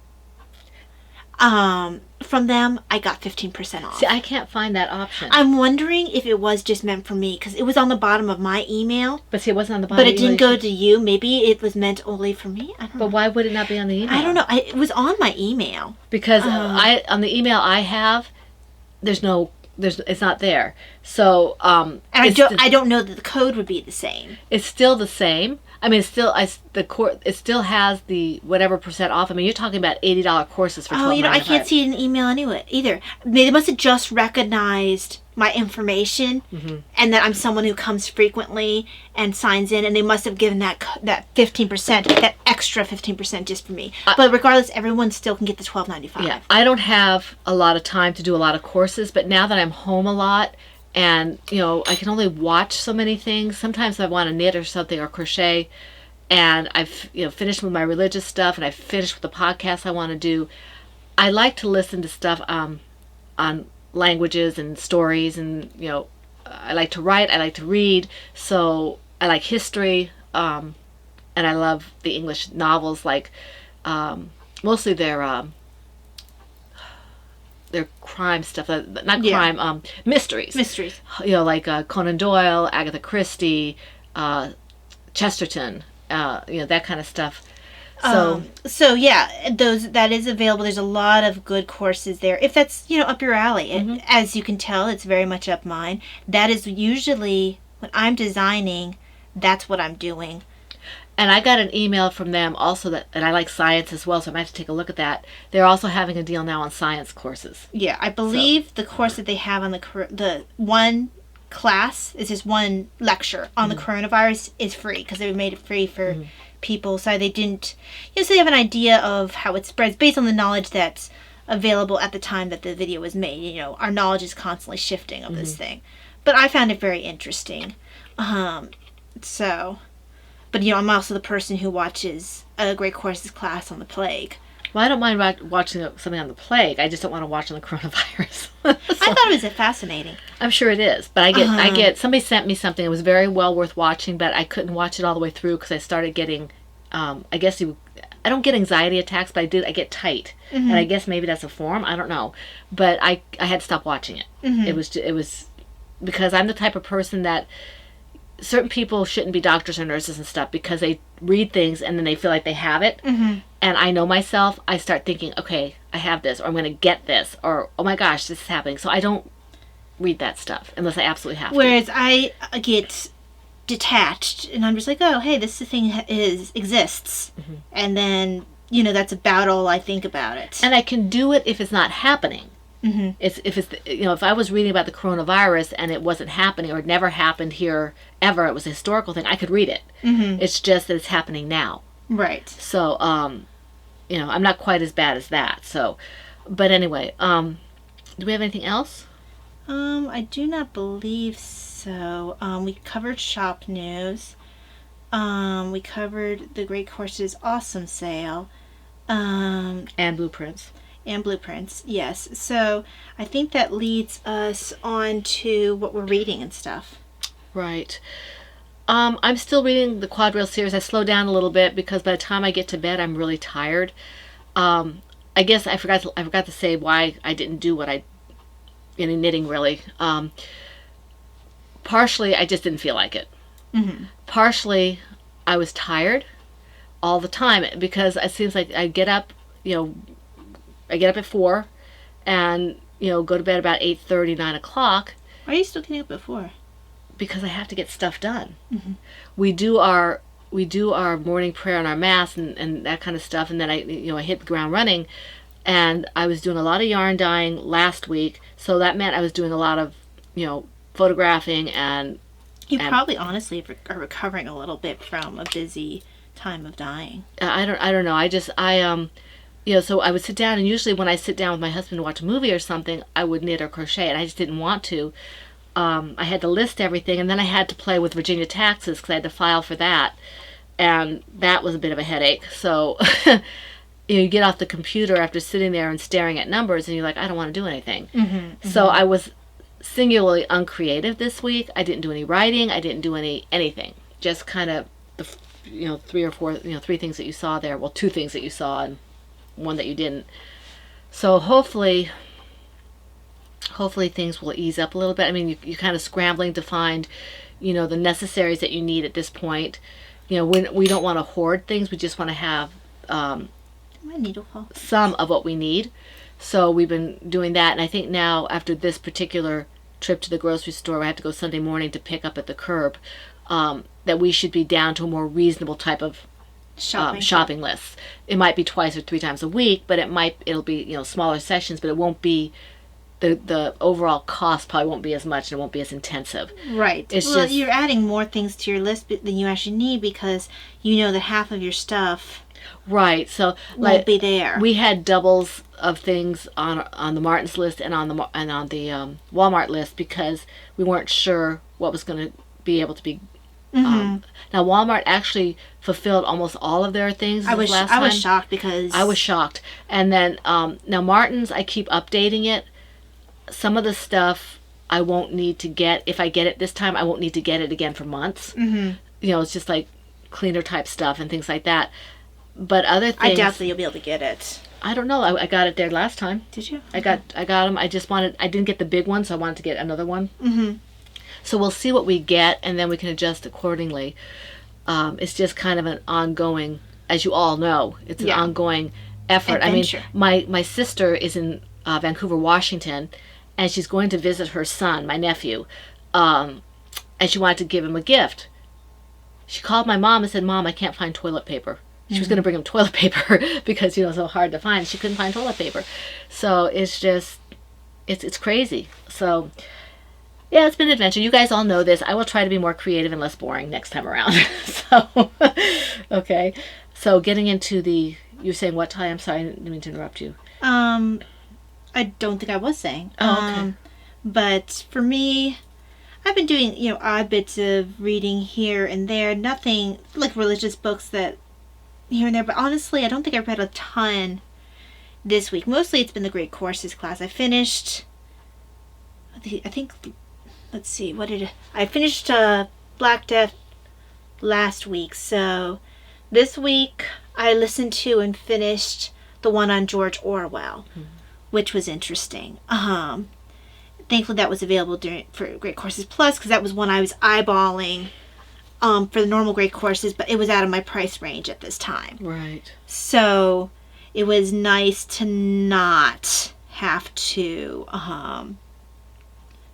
from them, I got 15% off. See, I can't find that option. I'm wondering if it was just meant for me, because it was on the bottom of my email. But see, it wasn't on the bottom. But it didn't go to you. Maybe it was meant only for me. I don't know. But why would it not be on the email? I don't know. It was on my email. Because on the email I have, it's not there. So and I don't know that the code would be the same. It's still the same. I mean, it still has the whatever % off. I mean, you're talking about $80 courses for $12.95. I can't see it in the email anyway either. They must have just recognized my information, and that I'm someone who comes frequently and signs in, and they must have given that 15%, that extra 15% just for me. But regardless, everyone still can get the $12.95. Yeah, I don't have a lot of time to do a lot of courses, but now that I'm home a lot, and I can only watch so many things. Sometimes I want to knit or something or crochet, and I've finished with my religious stuff, and I've finished with the podcast I want to do. I like to listen to stuff on languages and stories, and I like to write, I like to read, so I like history, and I love the English novels, like mostly their crime stuff, mysteries. Like Conan Doyle, Agatha Christie, Chesterton, that kind of stuff. So yeah, that is available. There's a lot of good courses there. If that's up your alley, as you can tell, it's very much up mine. That is usually when I'm designing. That's what I'm doing. And I got an email from them also and I like science as well, so I might have to take a look at that. They're also having a deal now on science courses. Yeah, I believe the course that they have on the one class is just one lecture on the coronavirus is free, because they made it free for people, so they didn't. So they have an idea of how it spreads based on the knowledge that's available at the time that the video was made. Our knowledge is constantly shifting of this thing, but I found it very interesting. But I'm also the person who watches a Great Courses class on the plague. Well, I don't mind watching something on the plague. I just don't want to watch on the coronavirus. I thought it was fascinating. I'm sure it is, but I get somebody sent me something. It was very well worth watching, but I couldn't watch it all the way through because I started getting, I don't get anxiety attacks, but I get tight, and I guess maybe that's a form. I don't know, but I had to stop watching it. It was because I'm the type of person that. Certain people shouldn't be doctors or nurses and stuff because they read things and then they feel like they have it. And I know myself, I start thinking, okay, I have this, or I'm going to get this, or oh my gosh, this is happening. So I don't read that stuff unless I absolutely have to. Whereas I get detached and I'm just like, oh, hey, this thing exists. And then, that's about all I think about it. And I can do it if it's not happening. If I was reading about the coronavirus and it wasn't happening or it never happened here ever, it was a historical thing, I could read it. It's just that it's happening now. Right. So, I'm not quite as bad as that. So, but anyway, do we have anything else? I do not believe so. We covered shop news. We covered the Great Courses Awesome Sale. And blueprints. And blueprints, yes. So I think that leads us on to what we're reading and stuff. Right. I'm still reading the Quadrail series. I slowed down a little bit because by the time I get to bed, I'm really tired. I guess I forgot to say why I didn't do any knitting really. Partially, I just didn't feel like it. Partially, I was tired all the time because it seems like I get up, I get up at 4 and, go to bed about 8:30, 9 o'clock. Why are you still getting up at 4? Because I have to get stuff done. We do our morning prayer and our mass and that kind of stuff, and then I hit the ground running. And I was doing a lot of yarn dyeing last week, so that meant I was doing a lot of, photographing and... You probably honestly are recovering a little bit from a busy time of dyeing. I don't know. so I would sit down, and usually when I sit down with my husband to watch a movie or something, I would knit or crochet, and I just didn't want to. I had to list everything, and then I had to play with Virginia taxes because I had to file for that, and that was a bit of a headache. So you get off the computer after sitting there and staring at numbers, and you're like, I don't want to do anything. So I was singularly uncreative this week. I didn't do any writing. I didn't do anything. Just kind of the three things that you saw there. Well, two things that you saw and one that you didn't. So hopefully things will ease up a little bit. I mean, you're kind of scrambling to find, the necessaries that you need at this point. We don't want to hoard things. We just want to have My needle fall. some of what we need. So we've been doing that, and I think now after this particular trip to the grocery store, I have to go Sunday morning to pick up at the curb, that we should be down to a more reasonable type of shopping lists. It might be 2 or 3 times a week, but it'll be smaller sessions, but it won't be the overall cost probably won't be as much, and it won't be as intensive. Right. You're adding more things to your list than you actually need because you know that half of your stuff Right. So won't be there. We had doubles of things on the Martin's list and on the Walmart list because we weren't sure what was going to be able to be. Now Walmart actually fulfilled almost all of their things. I was shocked because I was shocked. And then now Martin's, I keep updating it. Some of the stuff I won't need to get. If I get it this time, I won't need to get it again for months. It's just like cleaner type stuff and things like that. But other things, I doubt that you'll be able to get it. I don't know. I got it there last time. Did you? I got them. I didn't get the big one, so I wanted to get another one. So we'll see what we get, and then we can adjust accordingly. It's just kind of an ongoing, as you all know, it's an ongoing effort. Adventure. I mean, my sister is in Vancouver, Washington, and she's going to visit her son, my nephew, and she wanted to give him a gift. She called my mom and said, "Mom, I can't find toilet paper." She was going to bring him toilet paper because, it's so hard to find. She couldn't find toilet paper. So it's just, it's crazy. So, yeah, it's been an adventure. You guys all know this. I will try to be more creative and less boring next time around. So, okay. So getting into you're saying what time? I'm sorry, I didn't mean to interrupt you. I don't think I was saying. Oh, okay. But for me, I've been doing, odd bits of reading here and there. Nothing like religious books that here and there, but honestly, I don't think I've read a ton this week. Mostly it's been the Great Courses class. I finished, I finished Black Death last week, so this week I listened to and finished the one on George Orwell, which was interesting. Thankfully that was available for Great Courses Plus, because that was one I was eyeballing for the normal Great Courses, but it was out of my price range at this time. Right. So it was nice to not have to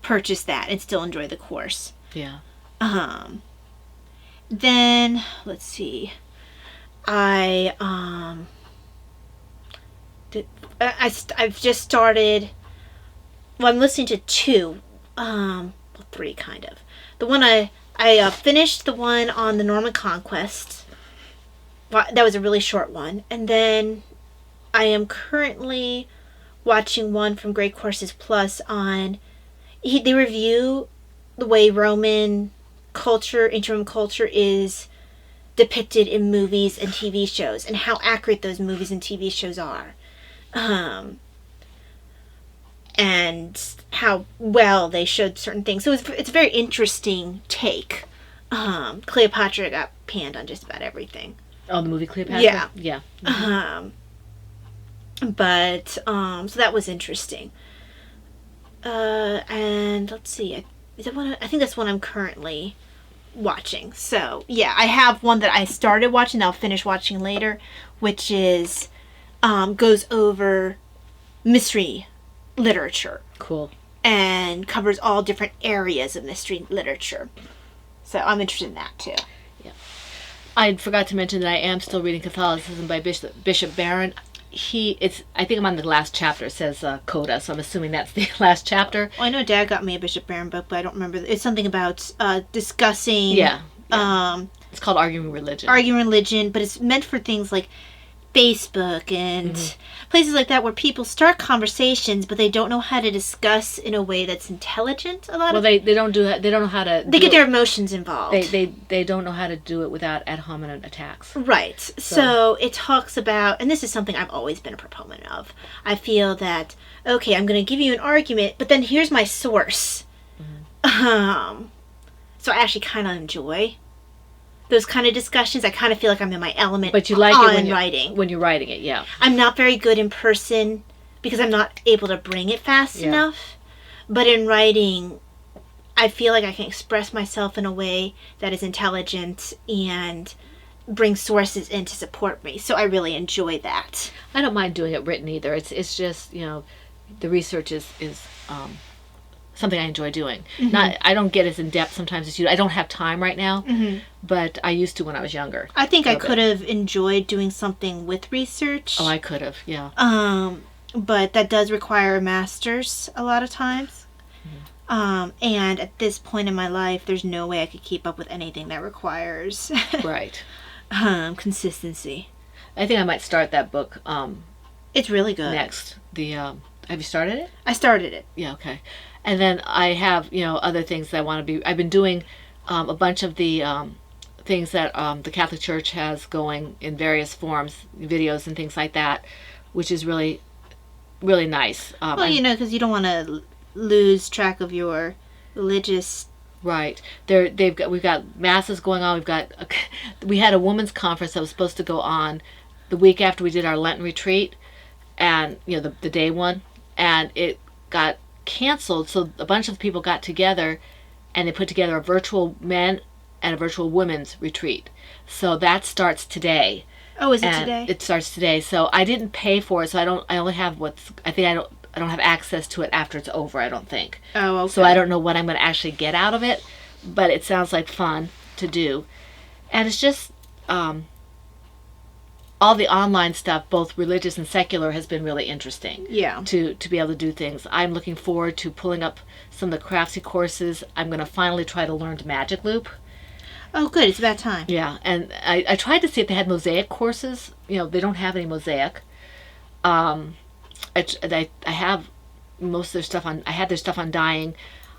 purchase that and still enjoy the course. Yeah. Then let's see. I've just started. Well, I'm listening to 2, 3 kind of. The one I finished the one on the Norman Conquest. That was a really short one. And then I am currently watching one from Great Courses Plus on... They review the way Roman culture, ancient Roman culture is depicted in movies and TV shows, and how accurate those movies and TV shows are. And how well they showed certain things. So it's a very interesting take. Cleopatra got panned on just about everything. Oh, the movie Cleopatra? Yeah. Yeah. But, so that was interesting. And let's see. I think that's one I'm currently watching. So, yeah, I have one that I started watching that I'll finish watching later, which is, goes over mystery literature. Cool. And covers all different areas of mystery literature. So I'm interested in that too. Yeah. I forgot to mention that I am still reading Catholicism by Bishop Barron. I think I'm on the last chapter. It says Coda, so I'm assuming that's the last chapter. Well, I know Dad got me a Bishop Barron book, but I don't remember. It's something about discussing. Yeah. It's called Arguing Religion. Arguing Religion, but it's meant for things like Facebook and places like that where people start conversations, but they don't know how to discuss in a way that's intelligent. A lot Well, of they don't know how to. they get their emotions involved. They don't know how to do it without ad hominem attacks. Right. So it talks about, and this is something I've always been a proponent of. I feel that, okay, I'm going to give you an argument, but then here's my source. So I actually kind of enjoy those kind of discussions. I kind of feel like I'm in my element. But you like it when you're writing it, yeah. I'm not very good in person because I'm not able to bring it fast enough. But in writing, I feel like I can express myself in a way that is intelligent and bring sources in to support me. So I really enjoy that. I don't mind doing it written either. It's just, the research is something I enjoy doing. I don't get as in depth sometimes as you. I don't have time right now, but I used to when I was younger. I think I could have enjoyed doing something with research. Oh, I could have, yeah. But that does require a master's a lot of times. And at this point in my life, there's no way I could keep up with anything that requires Right. consistency. I think I might start that book It's really good. next. Have you started it? I started it. Yeah, okay. And then I have, other things that I want to be. I've been doing a bunch of the things that the Catholic Church has going in various forms, videos and things like that, which is really, really nice. Well, because you don't want to lose track of your religious. Right. We've got masses going on. We had a women's conference that was supposed to go on the week after we did our Lenten retreat, and the day one, and it got canceled. So a bunch of people got together, and they put together a virtual men and a virtual women's retreat. So that starts today. Oh, is it today? It starts today. So I didn't pay for it. So I only have I don't have access to it after it's over, I don't think. Oh, okay. So I don't know what I'm going to actually get out of it, but it sounds like fun to do. And it's just all the online stuff, both religious and secular, has been really interesting. Yeah. To be able to do things. I'm looking forward to pulling up some of the Craftsy courses. I'm going to finally try to learn to Magic Loop. Oh, good. It's about time. Yeah, and I tried to see if they had mosaic courses. They don't have any mosaic. I have most of their stuff on. I had their stuff on dyeing.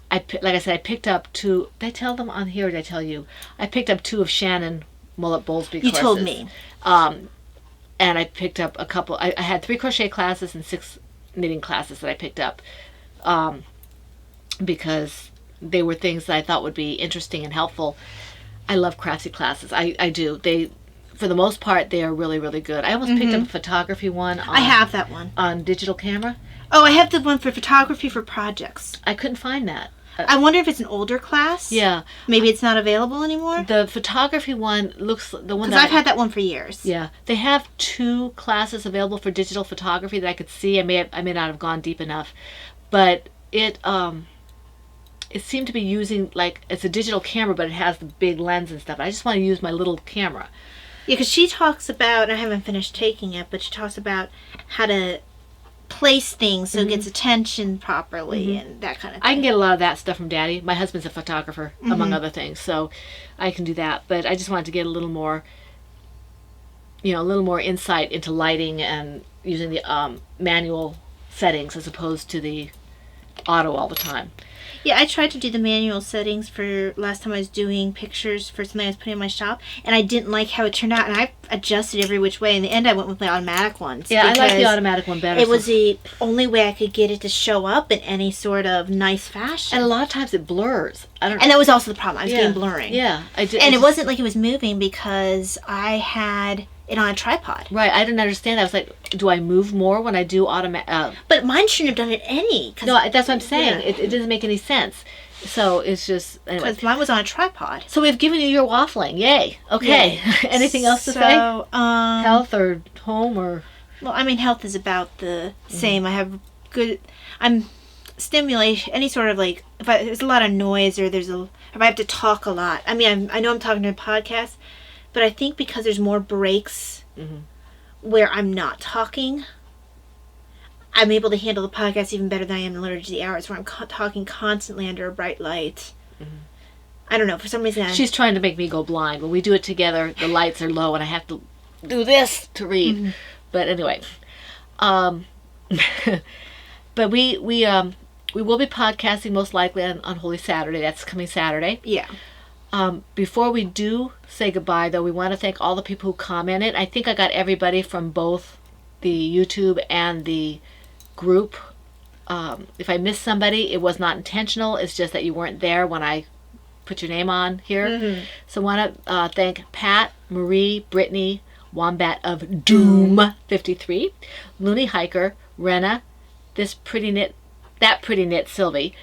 Like I said, I picked up 2. Did I tell them on here? Or did I tell you? I picked up 2 of Shannon Mullet-Bowlesby courses. You told me. And I picked up a couple. I had 3 crochet classes and 6 knitting classes that I picked up, because they were things that I thought would be interesting and helpful. I love Craftsy classes. I do. For the most part, they are really, really good. I almost picked up a photography one. I have that one. On digital camera. Oh, I have the one for photography for projects. I couldn't find that. I wonder if it's an older class. Yeah. Maybe it's not available anymore. The photography one looks the one because I've had that one for years. Yeah, they have 2 classes available for digital photography that I could see. I may not have gone deep enough, but it seemed to be using, like, it's a digital camera, but it has the big lens and stuff. I just want to use my little camera. Yeah, because she talks about, and I haven't finished taking it, but she talks about how to place things so it gets attention properly and that kind of thing. I can get a lot of that stuff from Daddy. My husband's a photographer, among other things, so I can do that. But I just wanted to get a little more insight into lighting and using the manual settings as opposed to the auto all the time. Yeah, I tried to do the manual settings for last time I was doing pictures for something I was putting in my shop, and I didn't like how it turned out, and I adjusted every which way. In the end, I went with my automatic ones. Yeah, I like the automatic one better. It was the only way I could get it to show up in any sort of nice fashion. And a lot of times it blurs. And that was also the problem. I was getting blurring. Yeah, I did. And it wasn't like it was moving because I had it on a tripod. Right, I didn't understand that. I was like, do I move more when I do automatic? But mine shouldn't have done it any. No, that's what I'm saying. Yeah. It doesn't make any sense. So it's just... Because mine was on a tripod. So we've given you your waffling. Yay. Okay. Yeah. Anything else to say? Health or home or... Well, I mean, health is about the same. I have good... I'm stimulation, any sort of like... If there's a lot of noise or if I have to talk a lot. I mean, I know I'm talking to a podcast, but I think because there's more breaks where I'm not talking, I'm able to handle the podcast even better than I am in Liturgy of the Hours, where I'm talking constantly under a bright light. I don't know, for some reason... She's trying to make me go blind. When we do it together, the lights are low and I have to do this to read. Mm-hmm. But anyway, but we will be podcasting most likely on Holy Saturday. That's coming Saturday. Yeah. Before we do say goodbye, though, we want to thank all the people who commented. I think I got everybody from both the YouTube and the group. If I missed somebody, it was not intentional. It's just that you weren't there when I put your name on here. Mm-hmm. So I want to thank Pat, Marie, Brittany, Wombat of Doom 53, Looney Hiker, Renna, This Pretty Knit, That Pretty Knit Sylvie,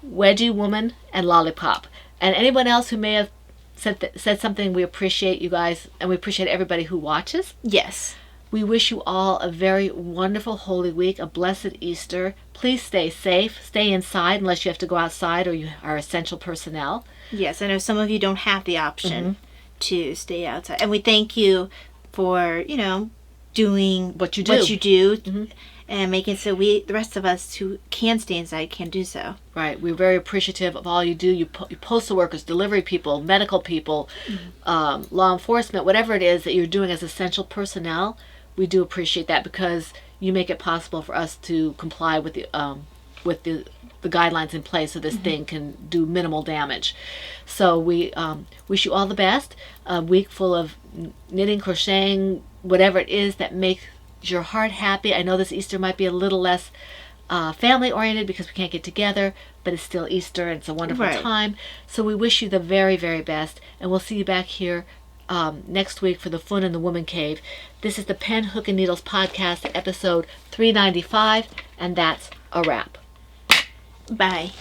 Wedgie Woman, and Lollipop. And anyone else who may have said something, we appreciate you guys, and we appreciate everybody who watches. Yes. We wish you all a very wonderful Holy Week, a blessed Easter. Please stay safe. Stay inside unless you have to go outside or you are essential personnel. Yes, I know some of you don't have the option to stay outside. And we thank you for, doing what you do. And making so the rest of us who can stay inside can do so. Right. We're very appreciative of all you do. You postal workers, delivery people, medical people, law enforcement, whatever it is that you're doing as essential personnel. We do appreciate that because you make it possible for us to comply with the guidelines in place so this thing can do minimal damage. So we wish you all the best. A week full of knitting, crocheting, whatever it is that makes your heart happy. I know this Easter might be a little less family oriented because we can't get together, but it's still Easter and it's a wonderful time. So we wish you the very, very best, and we'll see you back here next week for the Fun in the Woman Cave. This is the Pen, Hook, and Needles podcast, episode 395, and that's a wrap. Bye.